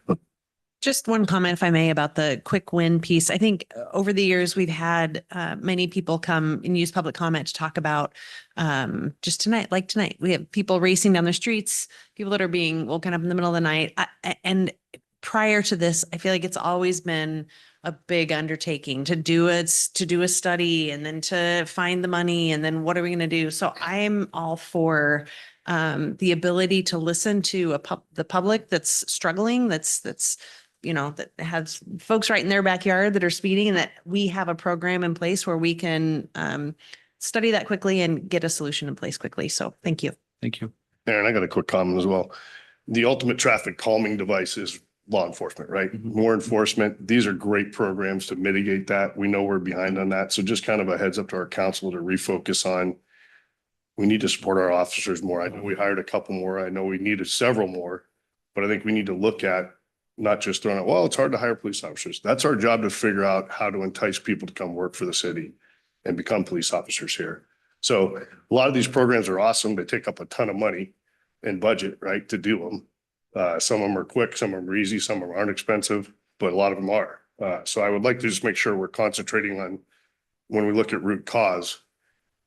Just one comment, if I may, about the quick win piece. I think over the years, we've had many people come and use public comment to talk about just tonight, like tonight, we have people racing down the streets, people that are being woken up in the middle of the night. And prior to this, I feel like it's always been a big undertaking to do a study and then to find the money and then what are we going to do? So I'm all for the ability to listen to the public that's struggling, that has folks right in their backyard that are speeding, and that we have a program in place where we can study that quickly and get a solution in place quickly. So thank you. Thank you. Aaron, I got a quick comment as well. The ultimate traffic calming device is law enforcement, right? More enforcement. These are great programs to mitigate that. We know we're behind on that. So just kind of a heads up to our council to refocus on, we need to support our officers more. I know we hired a couple more. I know we needed several more, but I think we need to look at not just throwing out, well, it's hard to hire police officers. That's our job, to figure out how to entice people to come work for the city and become police officers here. So a lot of these programs are awesome. They take up a ton of money and budget, right, to do them. Some of them are quick, some of them are easy, some of them aren't expensive, but a lot of them are. So I would like to just make sure we're concentrating on, when we look at root cause,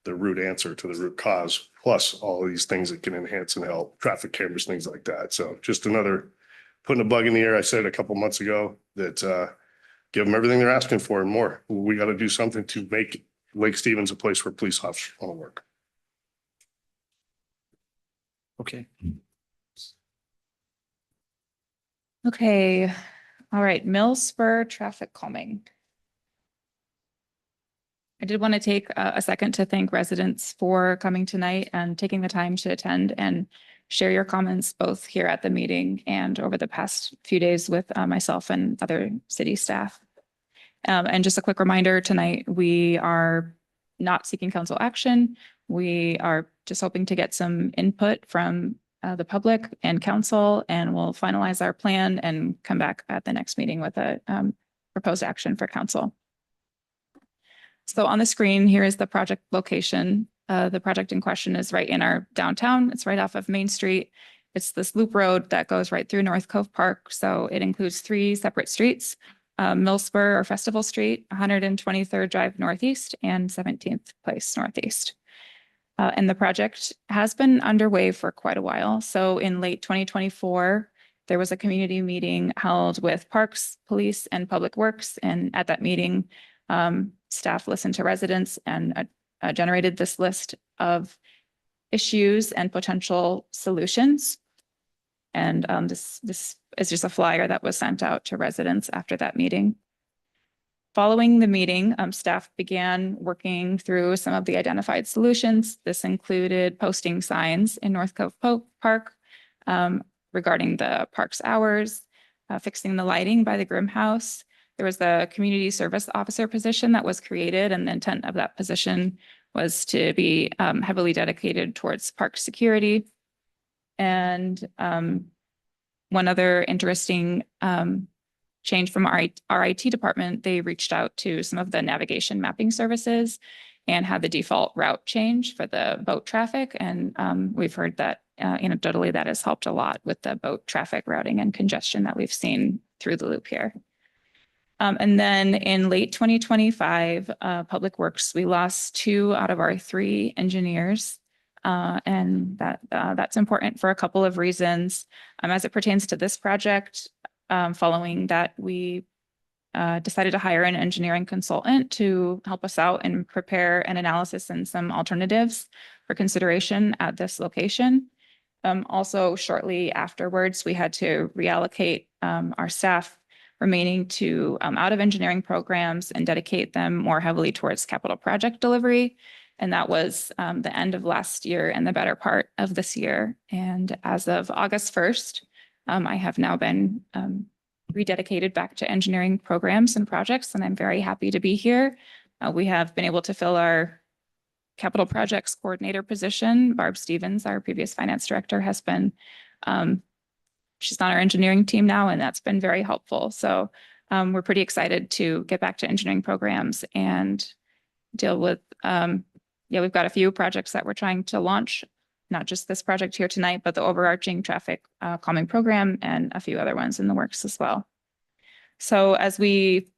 the root answer to the root cause, plus all of these things that can enhance and help, traffic cameras, things like that. So just another putting a bug in the air. I said a couple months ago that give them everything they're asking for and more. We got to do something to make Lake Stevens, a place where police officers want to work. Okay. Okay, all right, Mill Spur traffic calming. I did want to take a second to thank residents for coming tonight and taking the time to attend and share your comments both here at the meeting and over the past few days with myself and other city staff. And just a quick reminder, tonight we are not seeking council action. We are just hoping to get some input from the public and council, and we'll finalize our plan and come back at the next meeting with a proposed action for council. So on the screen, here is the project location. The project in question is right in our downtown. It's right off of Main Street. It's this loop road that goes right through North Cove Park. So it includes 3 separate streets, Mill Spur or Festival Street, 123rd Drive Northeast, and 17th Place Northeast. And the project has been underway for quite a while. So in late 2024, there was a community meeting held with Parks, Police, and Public Works. And at that meeting, staff listened to residents and generated this list of issues and potential solutions. And this is just a flyer that was sent out to residents after that meeting. Following the meeting, staff began working through some of the identified solutions. This included posting signs in North Cove Park regarding the park's hours, fixing the lighting by the Grimm House. There was a community service officer position that was created, and the intent of that position was to be heavily dedicated towards park security. And one other interesting change from our IT department, they reached out to some of the navigation mapping services and had the default route change for the boat traffic. And we've heard that anecdotally that has helped a lot with the boat traffic routing and congestion that we've seen through the loop here. And then in late 2025, Public Works, we lost 2 out of our 3 engineers. And that's important for a couple of reasons. As it pertains to this project, following that, we decided to hire an engineering consultant to help us out and prepare an analysis and some alternatives for consideration at this location. Also, shortly afterwards, we had to reallocate our staff remaining to out of engineering programs and dedicate them more heavily towards capital project delivery. And that was the end of last year and the better part of this year. And as of August 1st, I have now been rededicated back to engineering programs and projects, and I'm very happy to be here. We have been able to fill our capital projects coordinator position. Barb Stevens, our previous finance director, has been she's on our engineering team now, and that's been very helpful. So we're pretty excited to get back to engineering programs and deal with, we've got a few projects that we're trying to launch, not just this project here tonight, but the overarching traffic calming program and a few other ones in the works as well. So as we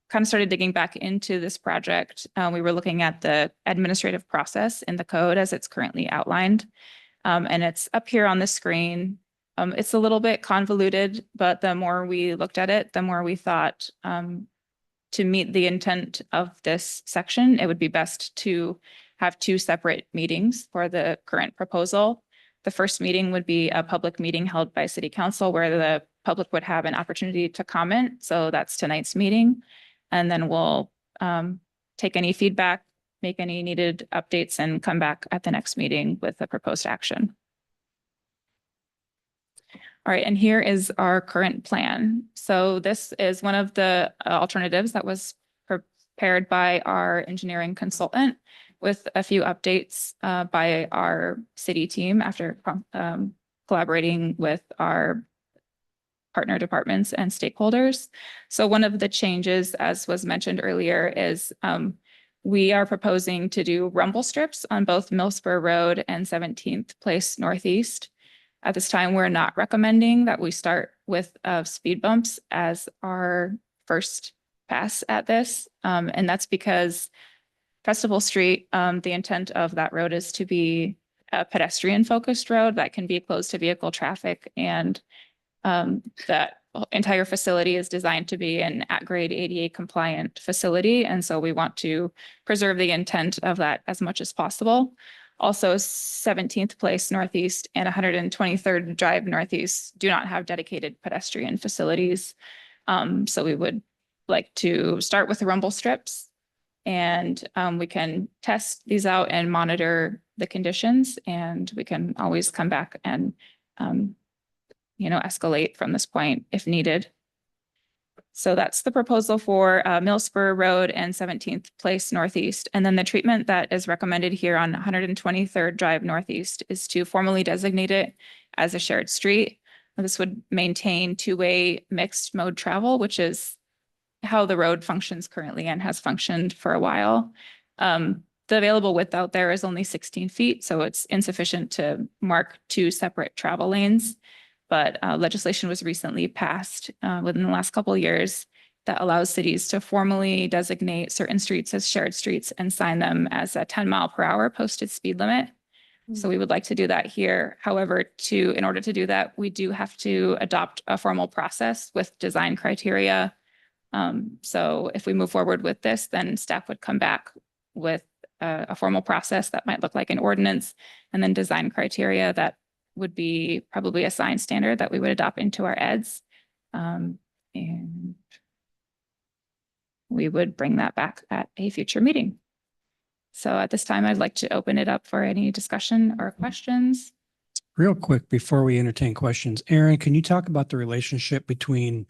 kind of started digging back into this project, we were looking at the administrative process in the code as it's currently outlined. And it's up here on the screen. It's a little bit convoluted, but the more we looked at it, the more we thought to meet the intent of this section, it would be best to have 2 separate meetings for the current proposal. The first meeting would be a public meeting held by City Council where the public would have an opportunity to comment. So that's tonight's meeting. And then we'll take any feedback, make any needed updates, and come back at the next meeting with a proposed action. All right, and here is our current plan. So this is one of the alternatives that was prepared by our engineering consultant with a few updates by our city team after collaborating with our partner departments and stakeholders. So one of the changes, as was mentioned earlier, is we are proposing to do rumble strips on both Mill Spur Road and 17th Place Northeast. At this time, we're not recommending that we start with speed bumps as our first pass at this. And that's because Festival Street, the intent of that road is to be a pedestrian focused road that can be closed to vehicle traffic, and that entire facility is designed to be an at-grade ADA compliant facility. And so we want to preserve the intent of that as much as possible. Also, 17th Place Northeast and 123rd Drive Northeast do not have dedicated pedestrian facilities. So we would like to start with the rumble strips, and we can test these out and monitor the conditions, and we can always come back and escalate from this point if needed. So that's the proposal for Millspur Road and 17th Place Northeast. And then the treatment that is recommended here on 123rd Drive Northeast is to formally designate it as a shared street. This would maintain two-way mixed mode travel, which is how the road functions currently and has functioned for a while. The available width out there is only 16 feet, so it's insufficient to mark two separate travel lanes. But legislation was recently passed within the last couple of years that allows cities to formally designate certain streets as shared streets and sign them as a 10-mile-per-hour posted speed limit. So we would like to do that here. However, in order to do that, we do have to adopt a formal process with design criteria. So if we move forward with this, then staff would come back with a formal process that might look like an ordinance, and then design criteria that would be probably a science standard that we would adopt into our eds. And we would bring that back at a future meeting. So at this time, I'd like to open it up for any discussion or questions. Real quick, before we entertain questions, Aaron, can you talk about the relationship between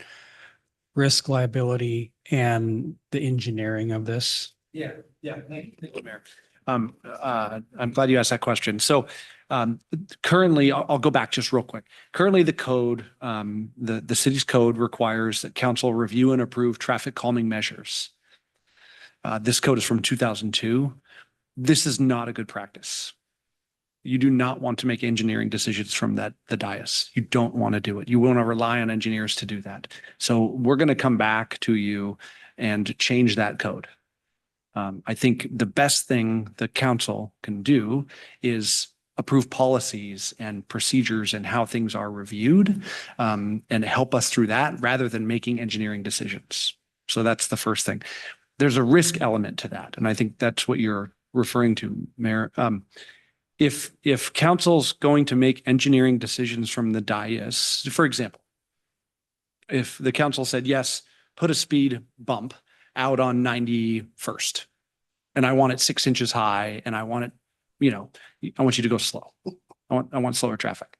risk liability and the engineering of this? Yeah. Thank you, Mayor. I'm glad you asked that question. So currently, I'll go back just real quick. Currently, the code, the city's code requires that council review and approve traffic calming measures. This code is from 2002. This is not a good practice. You do not want to make engineering decisions from the dais. You don't want to do it. You want to rely on engineers to do that. So we're going to come back to you and change that code. I think the best thing the council can do is approve policies and procedures and how things are reviewed, and help us through that rather than making engineering decisions. So that's the first thing. There's a risk element to that. And I think that's what you're referring to, Mayor. If council's going to make engineering decisions from the dais, for example, if the council said, yes, put a speed bump out on 91st, and I want it 6 inches high, and I want it, I want you to go slow. I want slower traffic.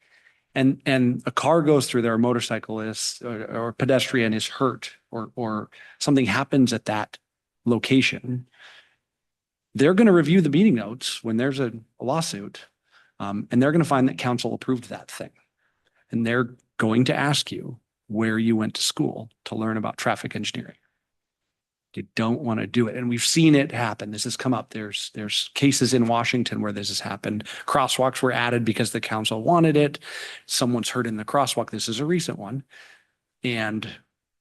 And a car goes through there, a motorcyclist or pedestrian is hurt, or something happens at that location. They're going to review the meeting notes when there's a lawsuit, and they're going to find that council approved that thing. And they're going to ask you where you went to school to learn about traffic engineering. You don't want to do it. And we've seen it happen. This has come up. There's cases in Washington where this has happened. Crosswalks were added because the council wanted it. Someone's hurt in the crosswalk. This is a recent one. And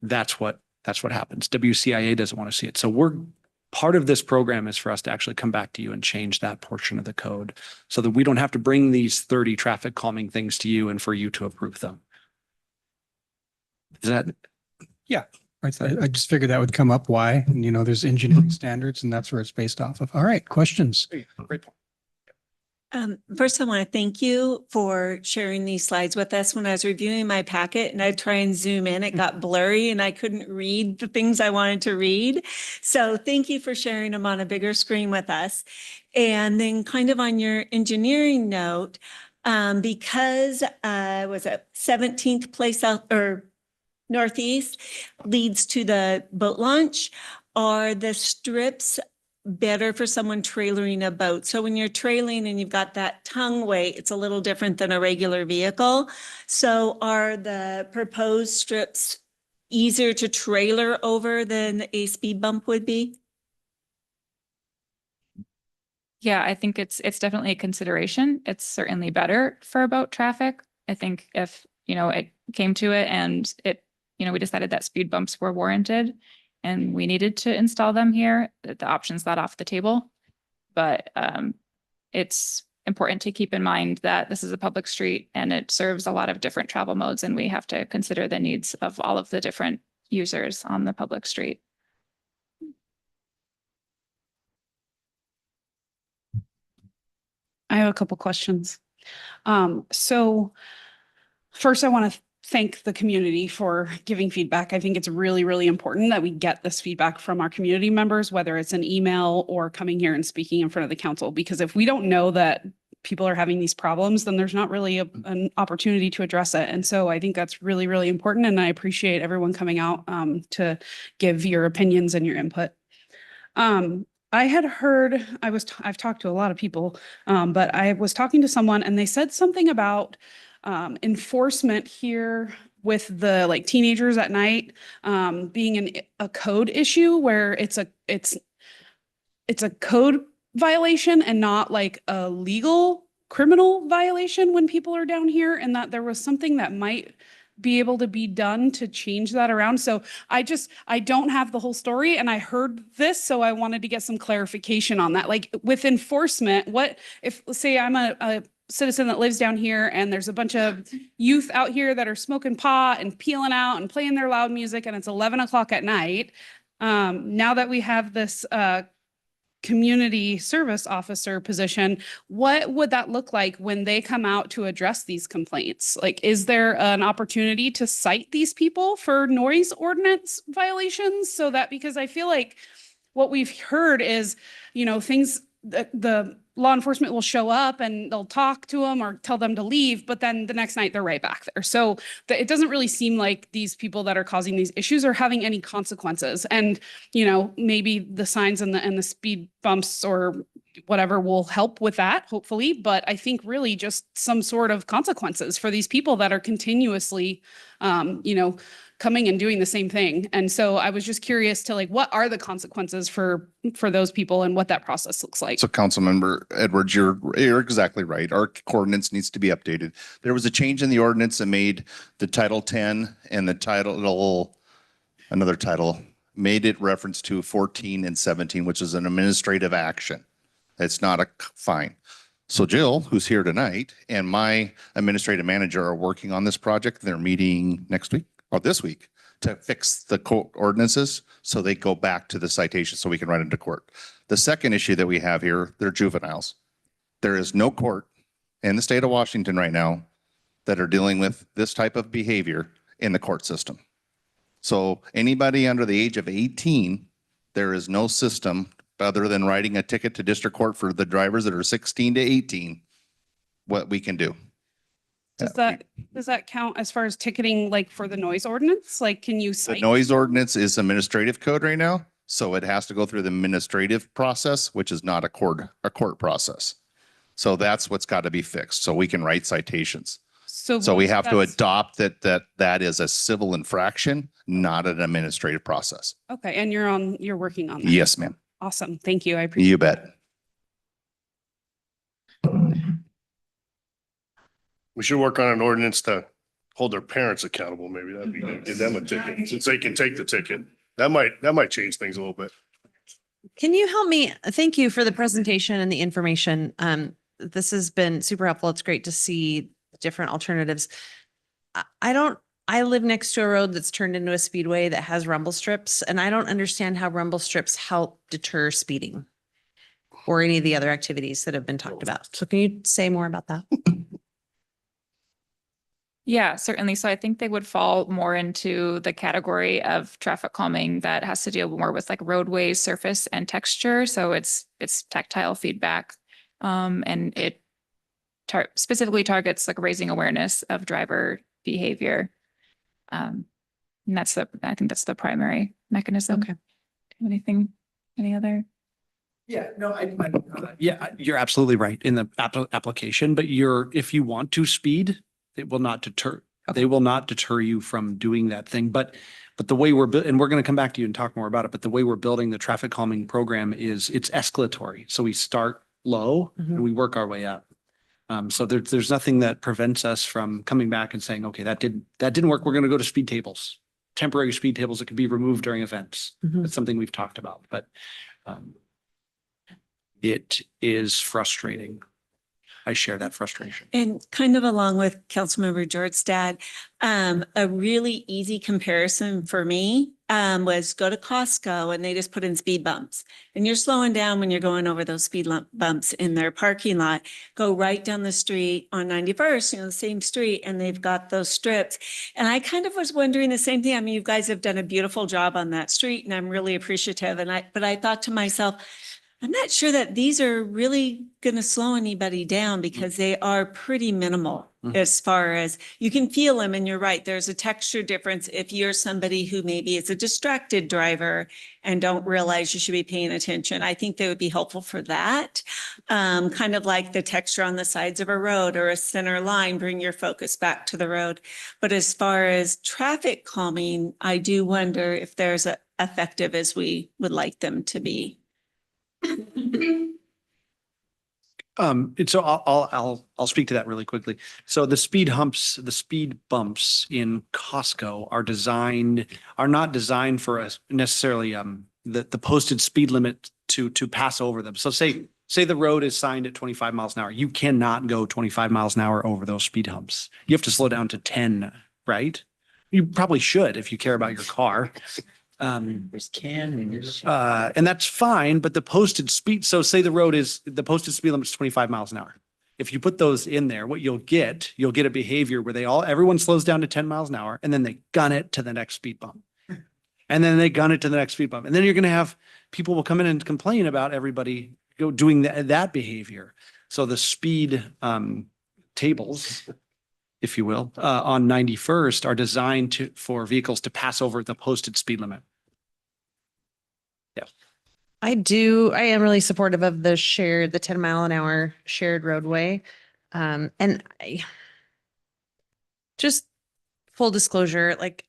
that's what happens. WCIA doesn't want to see it. So part of this program is for us to actually come back to you and change that portion of the code so that we don't have to bring these 30 traffic calming things to you and for you to approve them. Is that? Yeah. I just figured that would come up. Why? And, there's engineering standards, and that's where it's based off of. All right, questions? Great point. First, I want to thank you for sharing these slides with us. When I was reviewing my packet and I'd try and zoom in, it got blurry and I couldn't read the things I wanted to read. So thank you for sharing them on a bigger screen with us. And then kind of on your engineering note, because was it 17th Place South or Northeast leads to the boat launch, are the strips better for someone trailering a boat? So when you're trailing and you've got that tongue weight, it's a little different than a regular vehicle. So are the proposed strips easier to trailer over than a speed bump would be? Yeah, I think it's definitely a consideration. It's certainly better for boat traffic. I think if, it came to it and we decided that speed bumps were warranted and we needed to install them here, that the option's not off the table. But it's important to keep in mind that this is a public street and it serves a lot of different travel modes, and we have to consider the needs of all of the different users on the public street. I have a couple questions. So first I want to thank the community for giving feedback. I think it's really, really important that we get this feedback from our community members, whether it's an email or coming here and speaking in front of the council, because if we don't know that people are having these problems, then there's not really an opportunity to address it. And so I think that's really, really important. And I appreciate everyone coming out to give your opinions and your input. I had heard, I've talked to a lot of people, but I was talking to someone and they said something about enforcement here with the like teenagers at night being a code issue where it's a code violation and not like a legal criminal violation when people are down here, and that there was something that might be able to be done to change that around. So I don't have the whole story, and I heard this, so I wanted to get some clarification on that. Like with enforcement, what if, let's say I'm a citizen that lives down here and there's a bunch of youth out here that are smoking pot and peeling out and playing their loud music and it's 11 o'clock at night. Now that we have this community service officer position, what would that look like when they come out to address these complaints? Like, is there an opportunity to cite these people for noise ordinance violations? So that, because I feel like what we've heard is, you know, things that the law enforcement will show up and they'll talk to them or tell them to leave, but then the next night they're right back there. So it doesn't really seem like these people that are causing these issues are having any consequences. And, you know, maybe the signs and the speed bumps or whatever will help with that, hopefully. But I think really just some sort of consequences for these people that are continuously, you know, coming and doing the same thing. And so I was just curious to like, what are the consequences for those people and what that process looks like? So Councilmember Edwards, you're exactly right. Our ordinance needs to be updated. There was a change in the ordinance that made the Title 10 and the another title, made it reference to 14 and 17, which is an administrative action. It's not a fine. So Jill, who's here tonight, and my administrative manager are working on this project. They're meeting next week or this week to fix the court ordinances so they go back to the citation so we can run into court. The second issue that we have here, they're juveniles. There is no court in the state of Washington right now that are dealing with this type of behavior in the court system. So anybody under the age of 18, there is no system other than writing a ticket to district court for the drivers that are 16 to 18, what we can do. Does that count as far as ticketing, like for the noise ordinance? Like, can you The cite? noise ordinance is administrative code right now, so it has to go through the administrative process, which is not a court process. So that's what's got to be fixed, so we can write citations. So we have to adopt that is a civil infraction, not an administrative process. Okay, and you're working on that? Yes, ma'am. Awesome, thank you, I appreciate it. You bet. We should work on an ordinance to hold their parents accountable. Maybe that'd be good. Give them a ticket since they can take the ticket. That might change things a little bit. Can you help me? Thank you for the presentation and the information. This has been super helpful. It's great to see different alternatives. I live next to a road that's turned into a speedway that has rumble strips, and I don't understand how rumble strips help deter speeding or any of the other activities that have been talked about. So can you say more about that? Yeah, certainly. So I think they would fall more into the category of traffic calming that has to deal more with like roadways, surface and texture. So it's tactile feedback. And it specifically targets like raising awareness of driver behavior. And I think that's the primary mechanism. Okay. Any other? Yeah, no, yeah, you're absolutely right in the application, but if you want to speed, it will not deter. They will not deter you from doing that thing. But the way and we're going to come back to you and talk more about it, but the way we're building the traffic calming program is it's escalatory. So we start low and we work our way up. So there's nothing that prevents us from coming back and saying, okay, that didn't work. We're going to go to speed tables, temporary speed tables that can be removed during events. That's something we've talked about, but it is frustrating. I share that frustration. And kind of along with Councilmember Georgestad, a really easy comparison for me was go to Costco and they just put in speed bumps. And you're slowing down when you're going over those bumps in their parking lot. Go right down the street on 91st, the same street, and they've got those strips. And I kind of was wondering the same thing. I mean, you guys have done a beautiful job on that street and I'm really appreciative. But I thought to myself, I'm not sure that these are really going to slow anybody down because they are pretty minimal as far as you can feel them. And you're right, there's a texture difference if you're somebody who maybe is a distracted driver and don't realize you should be paying attention. I think they would be helpful for that. Kind of like the texture on the sides of a road or a center line, bring your focus back to the road. But as far as traffic calming, I do wonder if there's as effective as we would like them to be. And so I'll speak to that really quickly. So the speed bumps in Costco are not designed for us necessarily the posted speed limit to pass over them. So say the road is signed at 25 miles an hour. You cannot go 25 miles an hour over those speed humps. You have to slow down to 10, right? You probably should if you care about your car. And that's fine, but the posted speed, so say the posted speed limit is 25 miles an hour. If you put those in there, what you'll get a behavior where everyone slows down to 10 miles an hour and then they gun it to the next speed bump. And then they gun it to the next speed bump. And then you're going to have people will come in and complain about everybody doing that behavior. So the speed tables, if you will, on 91st are designed for vehicles to pass over the posted speed limit. Yeah. I am really supportive of the 10-mile-an-hour shared roadway. And just full disclosure, like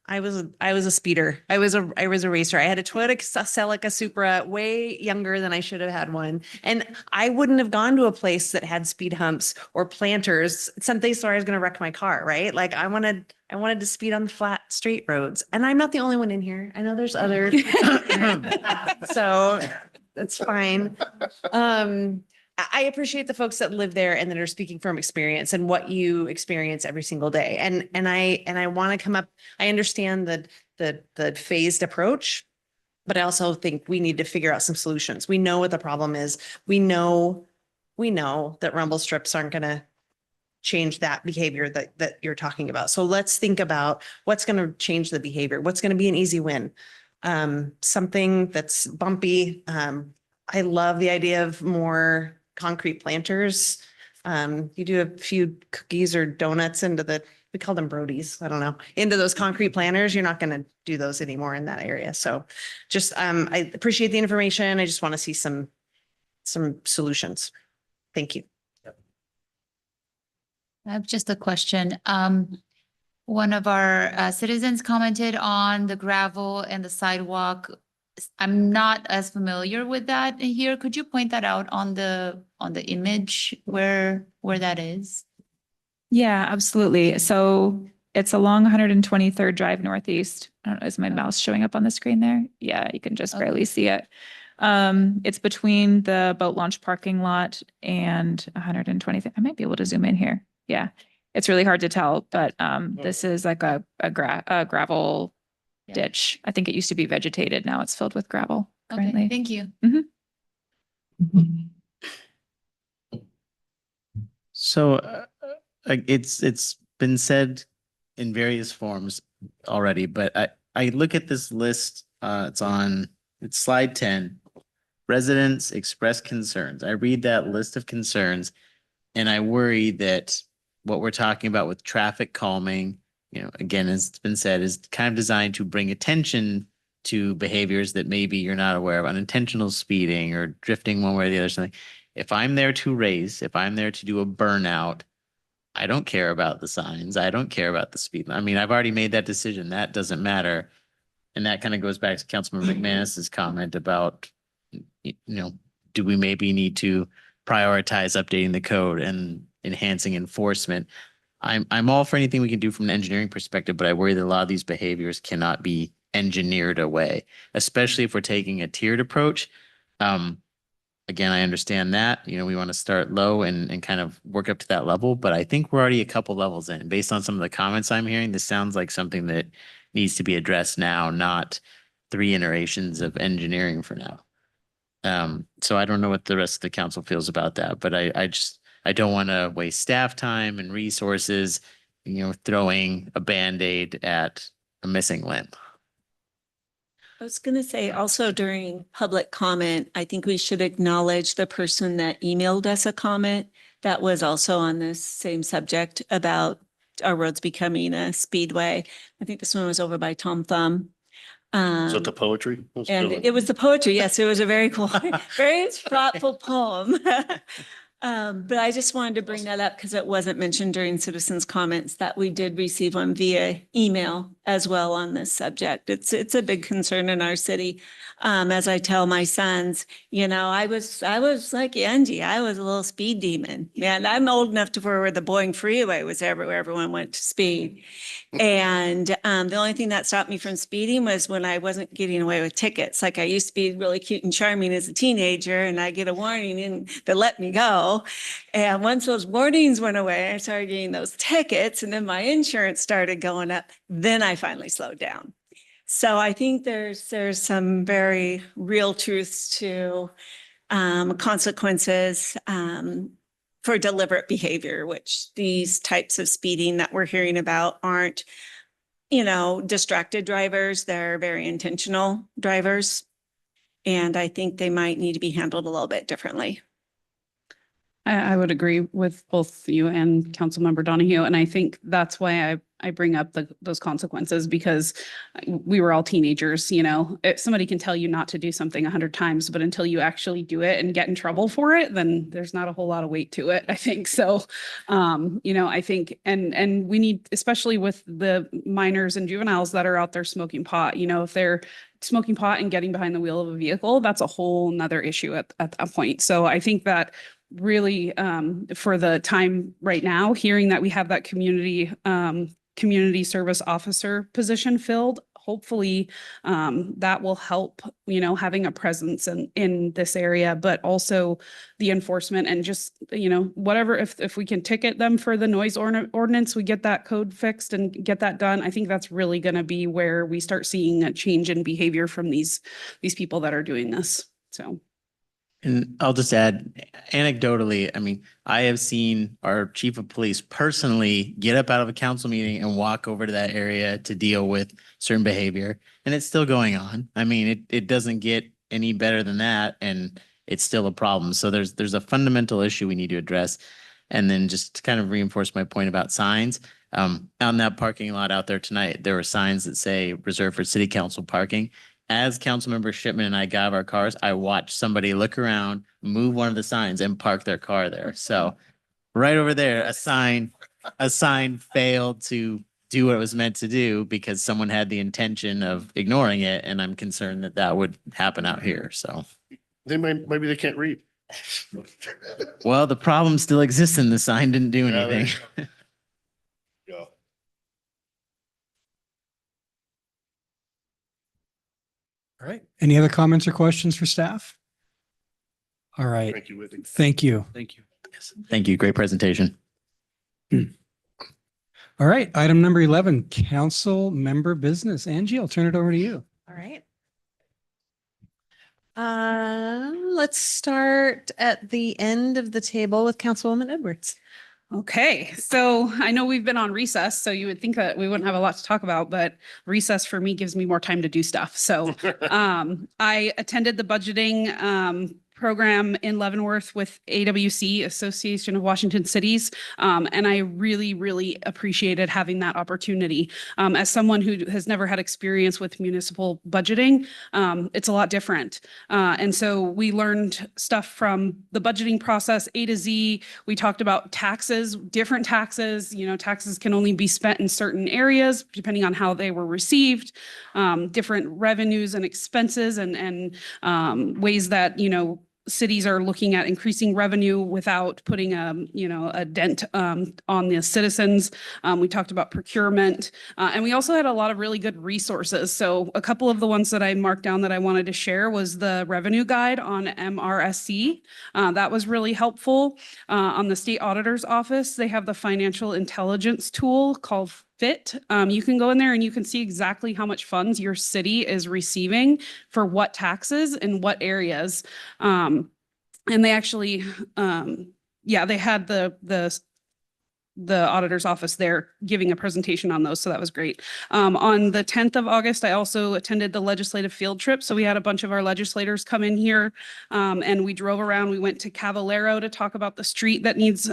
I was a speeder. I was a racer. I had a Toyota Celica Supra, way younger than I should have had one. And I wouldn't have gone to a place that had speed humps or planters. Some days I was going to wreck my car, right? Like I wanted to speed on the flat straight roads. And I'm not the only one in here. I know there's others. So that's fine. I appreciate the folks that live there and that are speaking from experience and what you experience every single day. And I want to come up. I understand the phased approach, but I also think we need to figure out some solutions. We know what the problem is. We know that rumble strips aren't going to change that behavior that you're talking about. So let's think about what's going to change the behavior. What's going to be an easy win? Something that's bumpy. I love the idea of more concrete planters. You do a few cookies or donuts we call them Brodies, I don't know, into those concrete planters. You're not going to do those anymore in that area. So just, I appreciate the information. I just want to see some solutions. Thank you. I have just a question. One of our citizens commented on the gravel and the sidewalk. I'm not as familiar with that here. Could you point that out on the image where that is? Yeah, absolutely. So it's along 123rd Drive Northeast. I don't know, is my mouse showing up on the screen there? Yeah, you can just barely see it. It's between the boat launch parking lot and 123rd. I might be able to zoom in here. Yeah, it's really hard to tell, but this is like a gravel ditch. I think it used to be vegetated. Now it's filled with gravel currently. Okay, thank you. So it's been said in various forms already, but I look at this list, it's slide 10, residents express concerns. I read that list of concerns and I worry that what we're talking about with traffic calming, again, as it's been said, is kind of designed to bring attention to behaviors that maybe you're not aware of, unintentional speeding or drifting one way or the other, something. If I'm there to race, if I'm there to do a burnout, I don't care about the signs. I don't care about the speed. I mean, I've already made that decision. That doesn't matter. And that kind of goes back to Councilmember McManus's comment about, do we maybe need to prioritize updating the code and enhancing enforcement? I'm all for anything we can do from an engineering perspective, but I worry that a lot of these behaviors cannot be engineered away, especially if we're taking a tiered approach. again, I understand that, we want to start low and kind of work up to that level, but I think we're already a couple levels in. Based on some of the comments I'm hearing, this sounds like something that needs to be addressed now, not 3 iterations of engineering for now. So I don't know what the rest of the council feels about that, but I don't want to waste staff time and resources, throwing a Band-Aid at a missing limb. I was going to say also during public comment, I think we should acknowledge the person that emailed us a comment that was also on this same subject about our roads becoming a speedway. I think this one was over by Tom Thumb. Is that the poetry? And it was the poetry. Yes, it was a very cool, very thoughtful poem. But I just wanted to bring that up because it wasn't mentioned during citizens' comments that we did receive one via email as well on this subject. It's a big concern in our city. As I tell my sons, I was like Angie, I was a little speed demon. And I'm old enough to where the Boeing freeway was everywhere, everyone went to speed. And the only thing that stopped me from speeding was when I wasn't getting away with tickets. Like I used to be really cute and charming as a teenager and I get a warning and they let me go. And once those warnings went away, I started getting those tickets and then my insurance started going up. Then I finally slowed down. So I think there's some very real truths to consequences for deliberate behavior, which these types of speeding that we're hearing about aren't, distracted drivers. They're very intentional drivers. And I think they might need to be handled a little bit differently. I would agree with both you and Councilmember Donahue. And I think that's why I bring up those consequences because we were all teenagers, if somebody can tell you not to do something 100 times, but until you actually do it and get in trouble for it, then there's not a whole lot of weight to it, I think. So, I think, and we need, especially with the minors and juveniles that are out there smoking pot, if they're smoking pot and getting behind the wheel of a vehicle, that's a whole nother issue at that point. So I think that really for the time right now, hearing that we have that community service officer position filled, hopefully that will help, having a presence in this area, but also the enforcement and just, whatever, if we can ticket them for the noise ordinance, we get that code fixed and get that done. I think that's really going to be where we start seeing a change in behavior from these people that are doing this. So. And I'll just add, anecdotally, I have seen our chief of police personally get up out of a council meeting and walk over to that area to deal with certain behavior, and it's still going on. It doesn't get any better than that, and it's still a problem. So there's a fundamental issue we need to address. And then just to kind of reinforce my point about signs, out in that parking lot out there tonight, there were signs that say reserved for city council parking. As Councilmember Shipman and I got out of our cars, I watched somebody look around, move one of the signs and park their car there. So right over there, a sign failed to do what it was meant to do because someone had the intention of ignoring it. And I'm concerned that would happen out here. So maybe they can't read. Well, the problem still exists and the sign didn't do Yeah, anything. Yeah. All right. Any other comments or questions for staff? All right. Thank you, Whitney. Thank you. Thank you. Yes. Thank you. Great presentation. All right. Item number 11, council member business. Angie, I'll turn it over to you. All right. Let's start at the end of the table with Councilwoman Edwards. Okay, so I know we've been on recess, so you would think that we wouldn't have a lot to talk about, but recess for me gives me more time to do stuff. So I attended the budgeting program in Leavenworth with AWC, Association of Washington Cities. And I really, really appreciated having that opportunity. As someone who has never had experience with municipal budgeting, it's a lot different. And so we learned stuff from the budgeting process A to Z. We talked about taxes, different taxes. Taxes can only be spent in certain areas depending on how they were received, different revenues and expenses and ways that, cities are looking at increasing revenue without putting a dent on the citizens. We talked about procurement, and we also had a lot of really good resources. So a couple of the ones that I marked down that I wanted to share was the revenue guide on MRSC. That was really helpful. On the state auditor's office, they have the financial intelligence tool called FIT. You can go in there and you can see exactly how much funds your city is receiving for what taxes in what areas. And they actually, they had the auditor's office there giving a presentation on those. So that was great. On the 10th of August, I also attended the legislative field trip. So we had a bunch of our legislators come in here and we drove around. We went to Cavallero to talk about the street that needs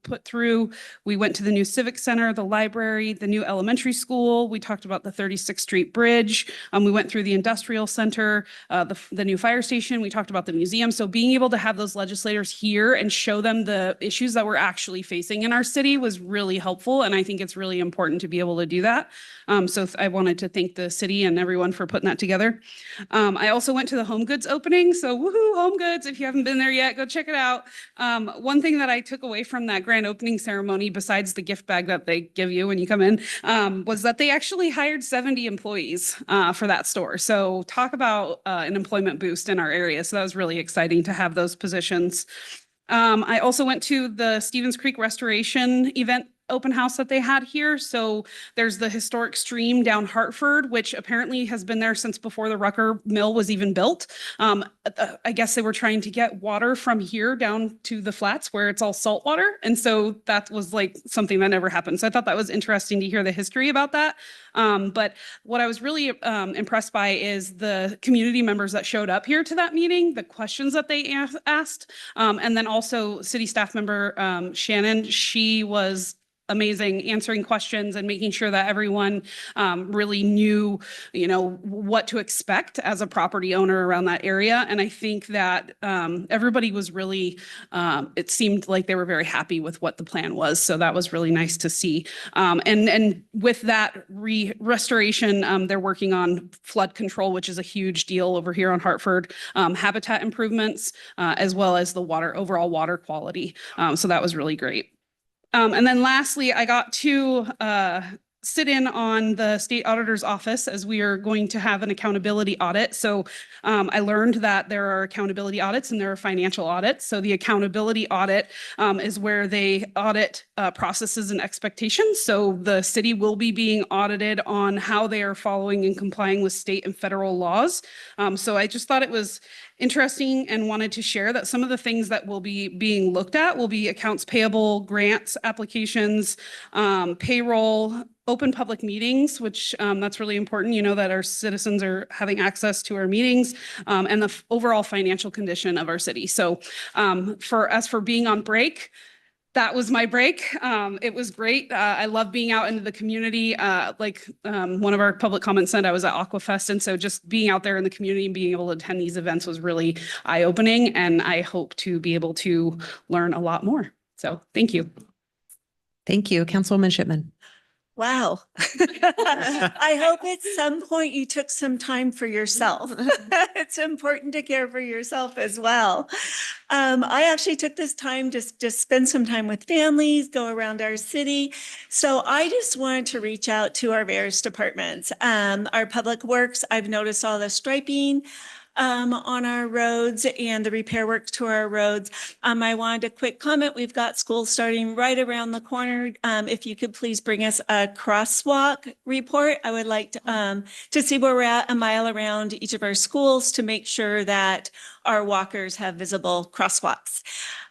put through. We went to the new Civic Center, the library, the new elementary school. We talked about the 36th Street Bridge. We went through the industrial center, the new fire station. We talked about the museum. So being able to have those legislators here and show them the issues that we're actually facing in our city was really helpful. And I think it's really important to be able to do that. So I wanted to thank the city and everyone for putting that together. I also went to the Home Goods opening. So woohoo, Home Goods. If you haven't been there yet, go check it out. One thing that I took away from that grand opening ceremony, besides the gift bag that they give you when you come in, was that they actually hired 70 employees for that store. So talk about an employment boost in our area. So that was really exciting to have those positions. I also went to the Stevens Creek Restoration event open house that they had here. So there's the historic stream down Hartford, which apparently has been there since before the Rucker Mill was even built. I guess they were trying to get water from here down to the flats where it's all salt water. And so that was like something that never happened. So I thought that was interesting to hear the history about that. But what I was really impressed by is the community members that showed up here to that meeting, the questions that they asked. And then also city staff member Shannon, she was amazing answering questions and making sure that everyone really knew, what to expect as a property owner around that area. And I think that everybody was really, it seemed like they were very happy with what the plan was. So that was really nice to see. And with that restoration, they're working on flood control, which is a huge deal over here on Hartford, habitat improvements, as well as the overall water quality. So that was really great. And then lastly, I got to sit in on the state auditor's office as we are going to have an accountability audit. So I learned that there are accountability audits and there are financial audits. So the accountability audit is where they audit processes and expectations. So the city will be being audited on how they are following and complying with state and federal laws. So I just thought it was interesting and wanted to share that some of the things that will be being looked at will be accounts payable, grants, applications, payroll, open public meetings, which that's really important, that our citizens are having access to our meetings, and the overall financial condition of our city. So for being on break, that was my break. It was great. I love being out into the community. One of our public comments said, I was at Aquafest. And so just being out there in the community and being able to attend these events was really eye-opening. And I hope to be able to learn a lot more. So thank you. Thank you, Councilwoman Shipman. Wow. I hope at some point you took some time for yourself. It's important to care for yourself as well. I actually took this time to spend some time with families, go around our city. So I just wanted to reach out to our various departments. Our public works, I've noticed all the striping on our roads and the repair work to our roads. I wanted a quick comment. We've got school starting right around the corner. If you could please bring us a crosswalk report. I would like to see where we're at a mile around each of our schools to make sure that our walkers have visible crosswalks.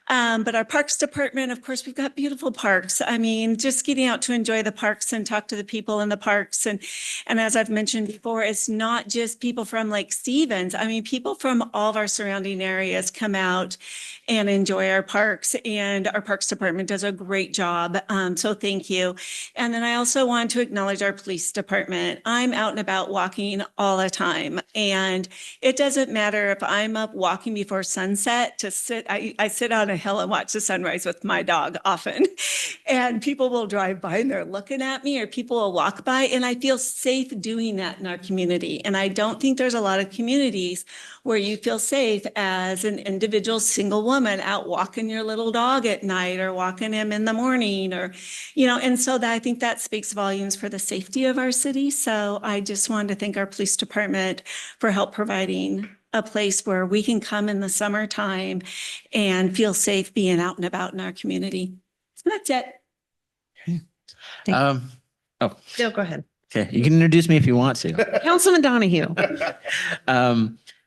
But our parks department, of course, we've got beautiful parks. I mean, just getting out to enjoy the parks and talk to the people in the parks. And as I've mentioned before, it's not just people from Lake Stevens. I mean, people from all of our surrounding areas come out and enjoy our parks, and our parks department does a great job. So thank you. And then I also want to acknowledge our police department. I'm out and about walking all the time, and it doesn't matter if I'm up walking walking before sunset to sit. I sit on a hill and watch the sunrise with my dog often. And people will drive by and they're looking at me, or people will walk by, and I feel safe doing that in our community. And I don't think there's a lot of communities where you feel safe as an individual single woman out walking your little dog at night or walking him in the morning, or, and so that I think that speaks volumes for the safety of our city. So I just wanted to thank our police department for help providing a place where we can come in the summertime and feel safe being out and about in our community. So that's it. Jill, go ahead. Okay, you can introduce me if you want to. Councilman Donahue.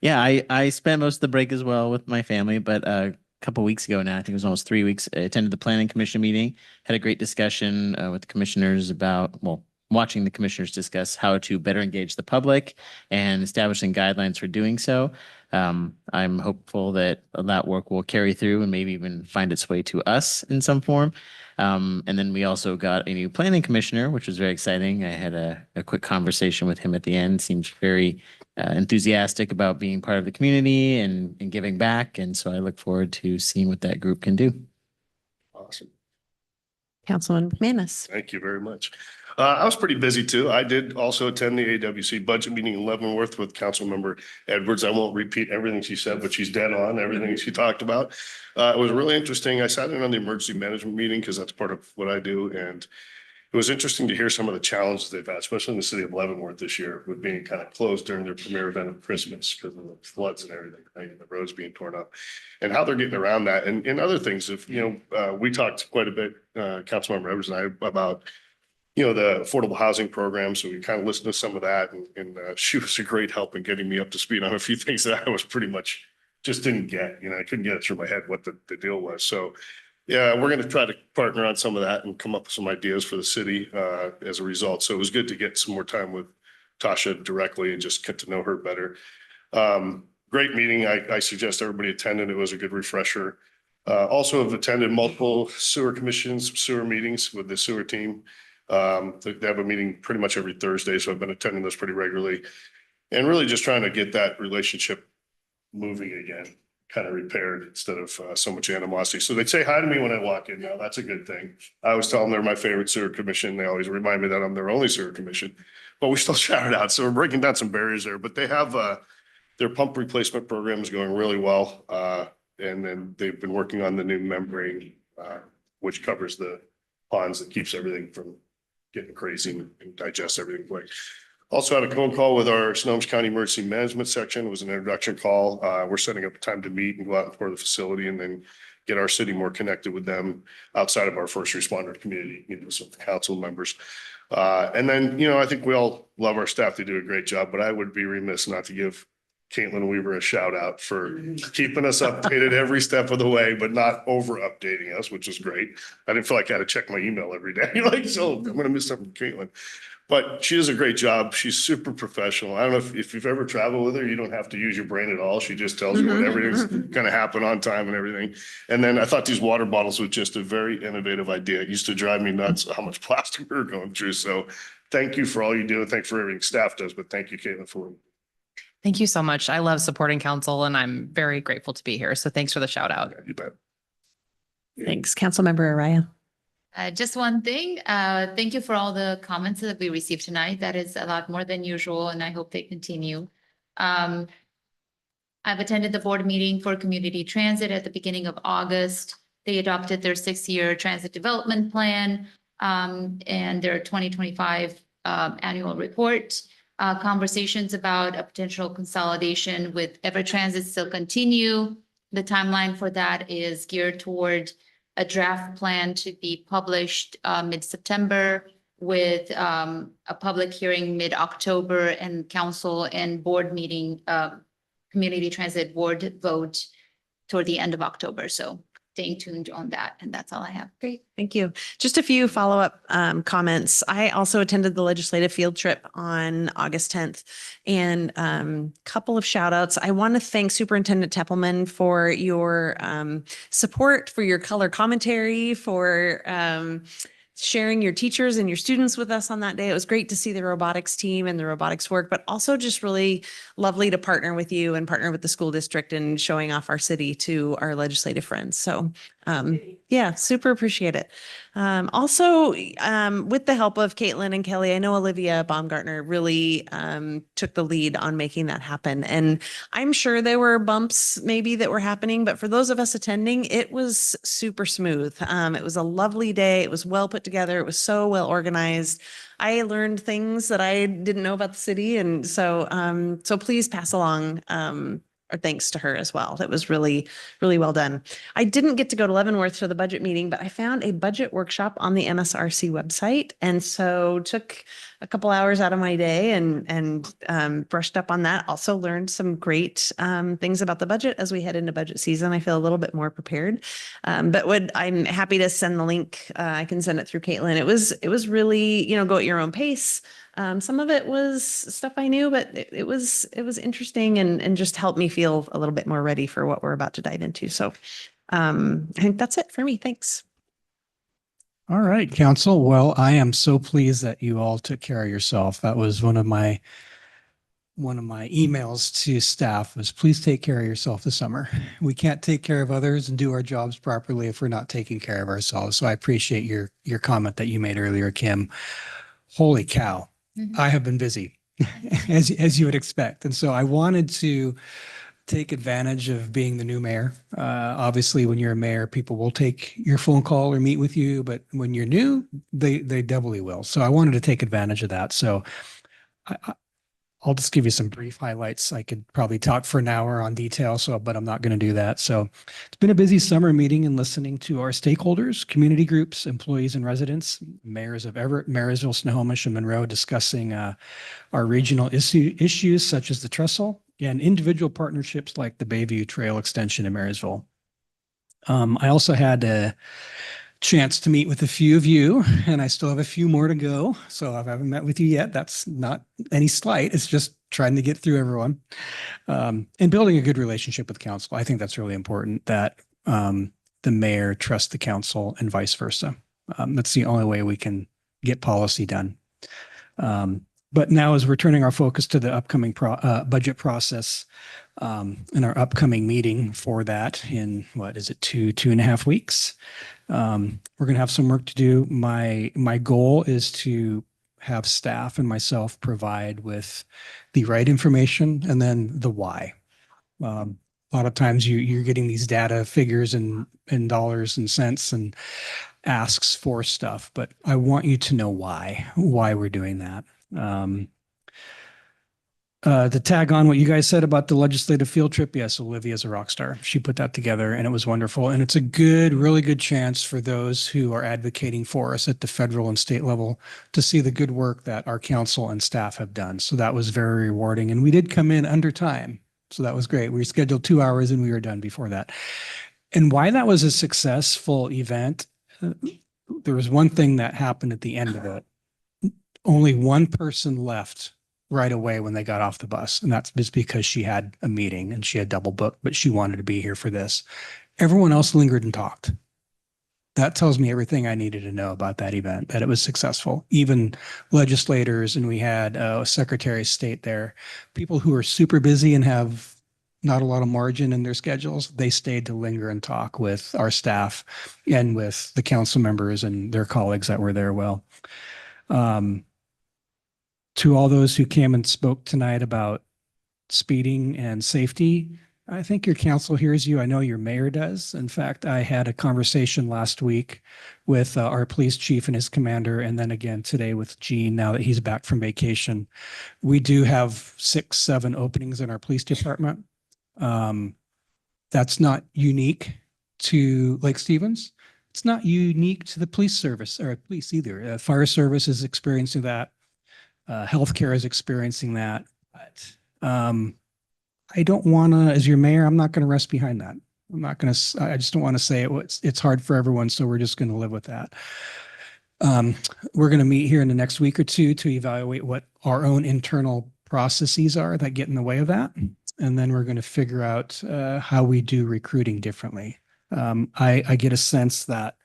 Yeah, I spent most of the break as well with my family, but a couple weeks ago now, I think it was almost 3 weeks, I attended the planning commission meeting, had a great discussion with the commissioners about, watching the commissioners discuss how to better engage the public and establishing guidelines for doing so. I'm hopeful that that work will carry through and maybe even find its way to us in some form. And then we also got a new planning commissioner, which was very exciting. I had a quick conversation with him at the end. Seems very enthusiastic about being part of the community and giving back. And so I look forward to seeing what that group can do. Awesome. Councilman Manus. Thank you very much. I was pretty busy too. I did also attend the AWC budget meeting in Leavenworth with Councilmember Edwards. I won't repeat everything she said, but she's dead on everything she talked about. It was really interesting. I sat in on the emergency management meeting because that's part of what I do. And it was interesting to hear some of the challenges they've had, especially in the city of Leavenworth this year, with being kind of closed during their premier event of Christmas because of the floods and everything, right? The roads being torn up, and how they're getting around that. And other things, if, we talked quite a bit, Councilmember Edwards and I, about the affordable housing program. So we kind of listened to some of that, and she was a great help in getting me up to speed on a few things that I was pretty much just didn't get. I couldn't get it through my head what the deal was. So yeah, we're going to try to partner on some of that and come up with some ideas for the city as a result. So it was good to get some more time with Tasha directly and just get to know her better. Great meeting. I suggest everybody attended. It was a good refresher. Also have attended multiple sewer commissions, sewer meetings with the sewer team. They have a meeting pretty much every Thursday, so I've been attending those pretty regularly, and really just trying to get that relationship moving again, kind of repaired instead of so much animosity. So they'd say hi to me when I walk in. Now that's a good thing. I always tell them they're my favorite sewer commission. They always remind me that I'm their only sewer commission, but we still shout it out. So we're breaking down some barriers there, but they have their pump replacement program is going really well. And then they've been working on the new membrane, which covers the ponds that keeps everything from getting crazy and digest everything quick. Also had a phone call with our Snohomish County Emergency Management section. It was an introduction call. We're setting up a time to meet and go out and tour the facility and then get our city more connected with them outside of our first responder community, some council members. And then, I think we all love our staff. They do a great job, but I would be remiss not to give Caitlin Weaver a shout out for keeping us updated every step of the way, but not over updating us, which is great. I didn't feel like I had to check my email every day. So I'm going to miss something from Caitlin, but she does a great job. She's super professional. I don't know if you've ever traveled with her, you don't have to use your brain at all. She just tells you what everything's going to happen on time and everything. And then I thought these water bottles was just a very innovative idea. It used to drive me nuts how much plastic we were going through. So thank you for all you do. And thanks for everything staff does, but thank you, Caitlin, for Thank you so much. I love supporting council and I'm very grateful to be here. So thanks for the shout out. You bet. Thanks. Councilmember Araya. Just one thing, thank you for all the comments that we received tonight. That is a lot more than usual, and I hope they continue. I've attended the board meeting for community transit at the beginning of August. They adopted their 6-year transit development plan and their 2025 annual report. Conversations about a potential consolidation with Evertransit still continue. The timeline for that is geared toward a draft plan to be published mid-September with a public hearing mid-October and council and board meeting, community transit board vote toward the end of October. So staying tuned on that. And that's all I have. Great. Thank you. Just a few follow-up comments. I also attended the legislative field trip on August 10th and couple of shout outs. I want to thank Superintendent Teppelman for your support, for your color commentary, for sharing your teachers and your students with us on that day. It was great to see the robotics team and the robotics work, but also just really lovely to partner with you and partner with the school district and showing off our city to our legislative friends. So yeah, super appreciate it. Also, with the help of Caitlin and Kelly, I know Olivia Baumgartner really took the lead on making that happen. And I'm sure there were bumps maybe that were happening, but for those of us attending, it was super smooth. It was a lovely day. It was well put together. It was so well organized. I learned things that I didn't know about the city. And so, so please pass along our thanks to her as well. That was really, really well done. I didn't get to go to Leavenworth for the budget meeting, but I found a budget workshop on the MSRC website. And so took a couple hours out of my day and brushed up on that. Also learned some great things about the budget as we head into budget season. I feel a little bit more prepared. But I'm happy to send the link. I can send it through Caitlin. It was really, go at your own pace. Some of it was stuff I knew, but it was interesting and just helped me feel a little bit more ready for what we're about to dive into. So I think that's it for me. Thanks. All right, council. Well, I am so pleased that you all took care of yourself. That was one of my emails to staff was please take care of yourself this summer. We can't take care of others and do our jobs properly if we're not taking care of ourselves. So I appreciate your comment that you made earlier, Kim. Holy cow. I have been busy as you would expect. And so I wanted to take advantage of being the new mayor. Obviously, when you're a mayor, people will take your phone call or meet with you, but when you're new, they doubly will. So I wanted to take advantage of that. So I'll just give you some brief highlights. I could probably talk for an hour on detail, but I'm not going to do that. So it's been a busy summer meeting and listening to our stakeholders, community groups, employees and residents, mayors of Everett, Marysville, Snohomish, and Monroe discussing our regional issues such as the trestle and individual partnerships like the Bayview Trail Extension in Marysville. I also had a chance to meet with a few of you, and I still have a few more to go. So if I haven't met with you yet, that's not any slight. It's just trying to get through everyone and building a good relationship with council. I think that's really important that the mayor trusts the council and vice versa. That's the only way we can get policy done. But now as we're turning our focus to the upcoming budget process in our upcoming meeting for that in, what is it, 2.5 weeks? We're going to have some work to do. My goal is to have staff and myself provide with the right information and then the why. A lot of times you're getting these data figures and dollars and cents and asks for stuff, but I want you to know why we're doing that. To tag on what you guys said about the legislative field trip, yes, Olivia's a rock star. She put that together and it was wonderful. And it's a really good chance for those who are advocating for us at the federal and state level to see the good work that our council and staff have done. So that was very rewarding. And we did come in under time. So that was great. We scheduled 2 hours and we were done before that. And why that was a successful event, there was one thing that happened at the end of it. Only one person left right away when they got off the bus. And that's just because she had a meeting and she had double booked, but she wanted to be here for this. Everyone else lingered and talked. That tells me everything I needed to know about that event, that it was successful. Even legislators, and we had a Secretary of State there, people who are super busy and have not a lot of margin in their schedules, they stayed to linger and talk with our staff and with the council members and their colleagues that were there. Well, to all those who came and spoke tonight about speeding and safety, I think your council hears you. I know your mayor does. In fact, I had a conversation last week with our police chief and his commander, and then again today with Gene, now that he's back from vacation. We do have 6, 7 openings in our police department. That's not unique to Lake Stevens. It's not unique to the police service or police either. Fire service is experiencing that. Healthcare is experiencing that. But I don't want to, as your mayor, I'm not going to rest behind that. I'm not going to, I just don't want to say it's hard for everyone. So we're just going to live with that. We're going to meet here in the next week or two to evaluate what our own internal processes are that get in the way of that. And then we're going to figure out how we do recruiting differently. I get a sense that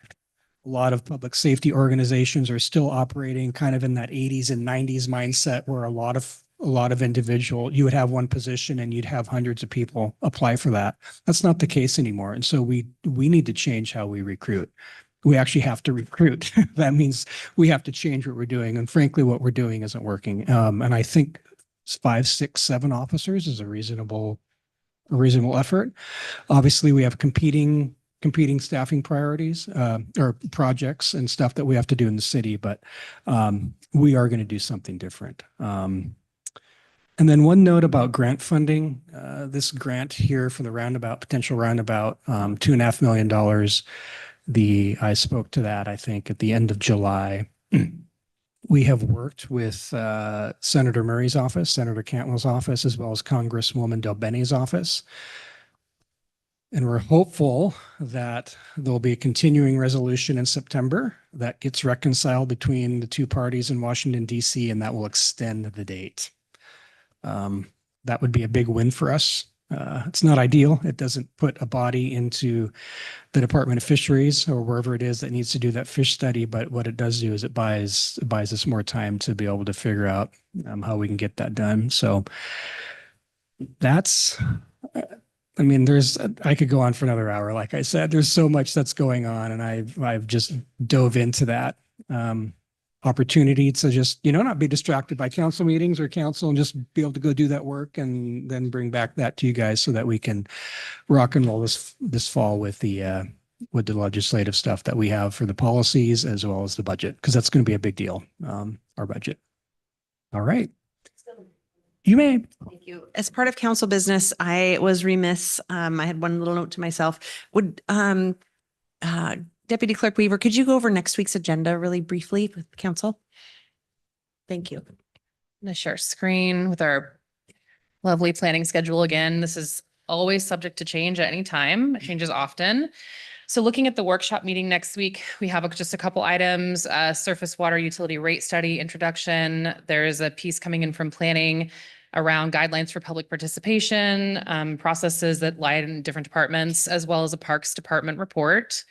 A lot of public safety organizations are still operating kind of in that 80s and 90s mindset where a lot of individual, you would have one position and you'd have hundreds of people apply for that. That's not the case anymore. And so we need to change how we recruit. We actually have to recruit. That means we have to change what we're doing. And frankly, what we're doing isn't working. And I think 5, 6, 7 officers is a reasonable effort. Obviously, we have competing staffing priorities or projects and stuff that we have to do in the city, but we are going to do something different. And then one note about grant funding, this grant here for the roundabout, potential roundabout, $2.5 million. I spoke to that, I think, at the end of July. We have worked with Senator Murray's office, Senator Cantwell's office, as well as Congresswoman Del Bene's office. And we're hopeful that there'll be a continuing resolution in September that gets reconciled between the two parties in Washington, D.C., and that will extend the date. That would be a big win for us. It's not ideal. It doesn't put a body into the Department of Fisheries or wherever it is that needs to do that fish study. But what it does do is it buys us more time to be able to figure out how we can get that done. So that's, I mean, I could go on for another hour. Like I said, there's so much that's going on, and I've just dove into that. Opportunity to just, not be distracted by council meetings or council and just be able to go do that work and then bring back that to you guys so that we can rock and roll this fall with the legislative stuff that we have for the policies as well as the budget, because that's going to be a big deal, our budget. All right. You may. Thank you. As part of council business, I was remiss. I had one little note to myself. Would Deputy Clerk Weaver, could you go over next week's agenda really briefly with the council? Thank you. I'm going to share screen with our lovely planning schedule again. This is always subject to change at any time. It changes often. So looking at the workshop meeting next week, we have just a couple items, surface water utility rate study introduction. There is a piece coming in from planning around guidelines for public participation, processes that lie in different departments, as well as a Parks Department report.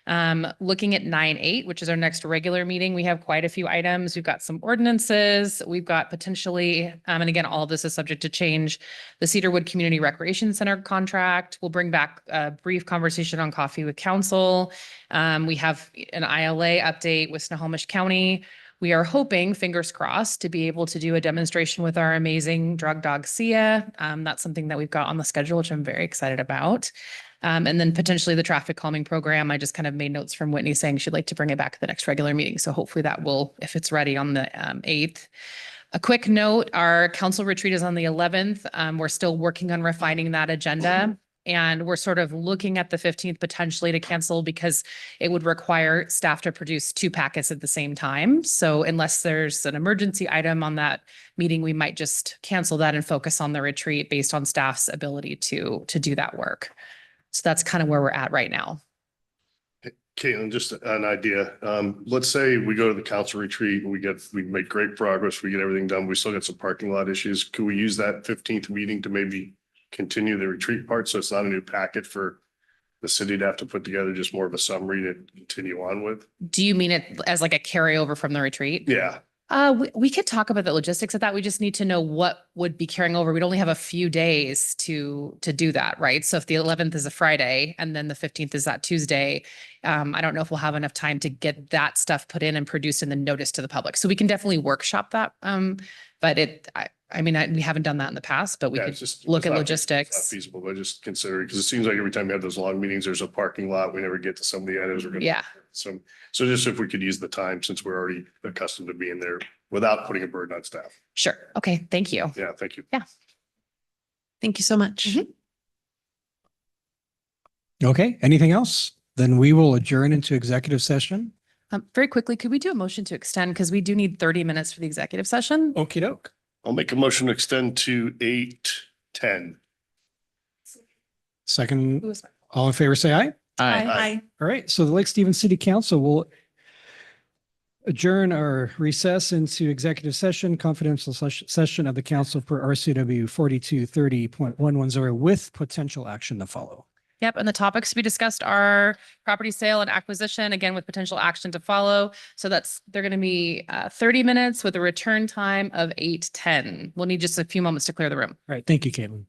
Looking at 9/8, which is our next regular meeting, we have quite a few items. We've got some ordinances. We've got potentially, and again, all of this is subject to change, the Cedarwood Community Recreation Center contract. We'll bring back a brief conversation on coffee with council. We have an ILA update with Snohomish County. We are hoping, fingers crossed, to be able to do a demonstration with our amazing drug dog, Sia. That's something that we've got on the schedule, which I'm very excited about. And then potentially the traffic calming program. I just kind of made notes from Whitney saying she'd like to bring it back to the next regular meeting. So hopefully that will, if it's ready on the 8th. A quick note, our council retreat is on the 11th. We're still working on refining that agenda. And we're sort of looking at the 15th potentially to cancel because it would require staff to produce 2 packets at the same time. So unless there's an emergency item on that meeting, we might just cancel that and focus on the retreat based on staff's ability to do that work. So that's kind of where we're at right now. Caitlin, just an idea. Let's say we go to the council retreat and we make great progress. We get everything done. We still got some parking lot issues. Could we use that 15th meeting to maybe continue the retreat part? So it's not a new packet for the city to have to put together, just more of a summary to continue on with. Do you mean it as like a carryover from the retreat? Yeah. We could talk about the logistics of that. We just need to know what would be carrying over. We'd only have a few days to do that, right? So if the 11th is a Friday and then the 15th is that Tuesday, I don't know if we'll have enough time to get that stuff put in and produced in the notice to the public. So we can definitely workshop that. But we haven't done that in the past, but we could just look at logistics. It's not feasible, but just consider it because it seems like every time we have those long meetings, there's a parking lot. We never get to some of the items. So just if we could use the time since we're already accustomed to being there without putting a burden on staff. Sure. Okay. Thank you. Yeah. Thank you. Yeah. Thank you so much. Okay. Anything else? Then we will adjourn into executive session. Very quickly, could we do a motion to extend? Because we do need 30 minutes for the executive session. Okie doke. I'll make a motion to extend to 8:10. Second, all in favor, say aye. Aye. All right. So the Lake Stevens City Council will adjourn or recess into executive session, confidential session of the council per RCW 4230.110 with potential action to follow. Yep, and the topics to be discussed are property sale and acquisition, again, with potential action to follow. So they're going to be 30 minutes with a return time of 8:10. We'll need just a few moments to clear the room. All right. Thank you, Caitlin.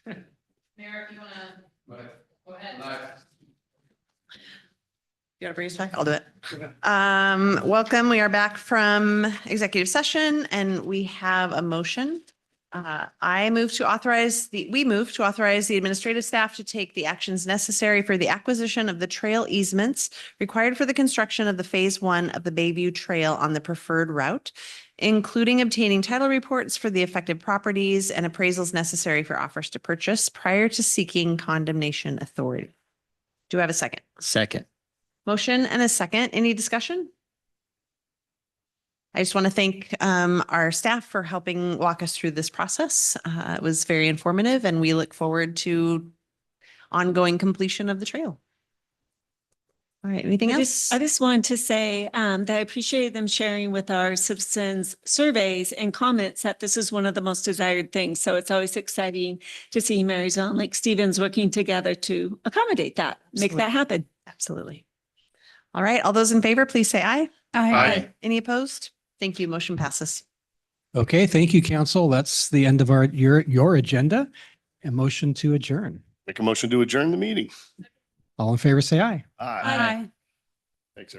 Mayor, if you wanna go ahead. You want to bring us back? I'll do it. Welcome. We are back from executive session and we have a motion. We move to authorize the administrative staff to take the actions necessary for the acquisition of the trail easements required for the construction of the phase 1 of the Bayview Trail on the preferred route, including obtaining title reports for the affected properties and appraisals necessary for offers to purchase prior to seeking condemnation authority. Do I have a second? Second. Motion and a second. Any discussion? I just want to thank our staff for helping walk us through this process. It was very informative and we look forward to ongoing completion of the trail. All right, anything else? I just wanted to say that I appreciate them sharing with our citizens surveys and comments that this is one of the most desired things. So it's always exciting to see Marysville and Lake Stevens working together to accommodate that, make that happen. Absolutely. All right, all those in favor, please say aye. Aye. Any opposed? Thank you. Motion passes. Okay, thank you, council. That's the end of your agenda. A motion to adjourn. Make a motion to adjourn the meeting. All in favor, say aye. Aye.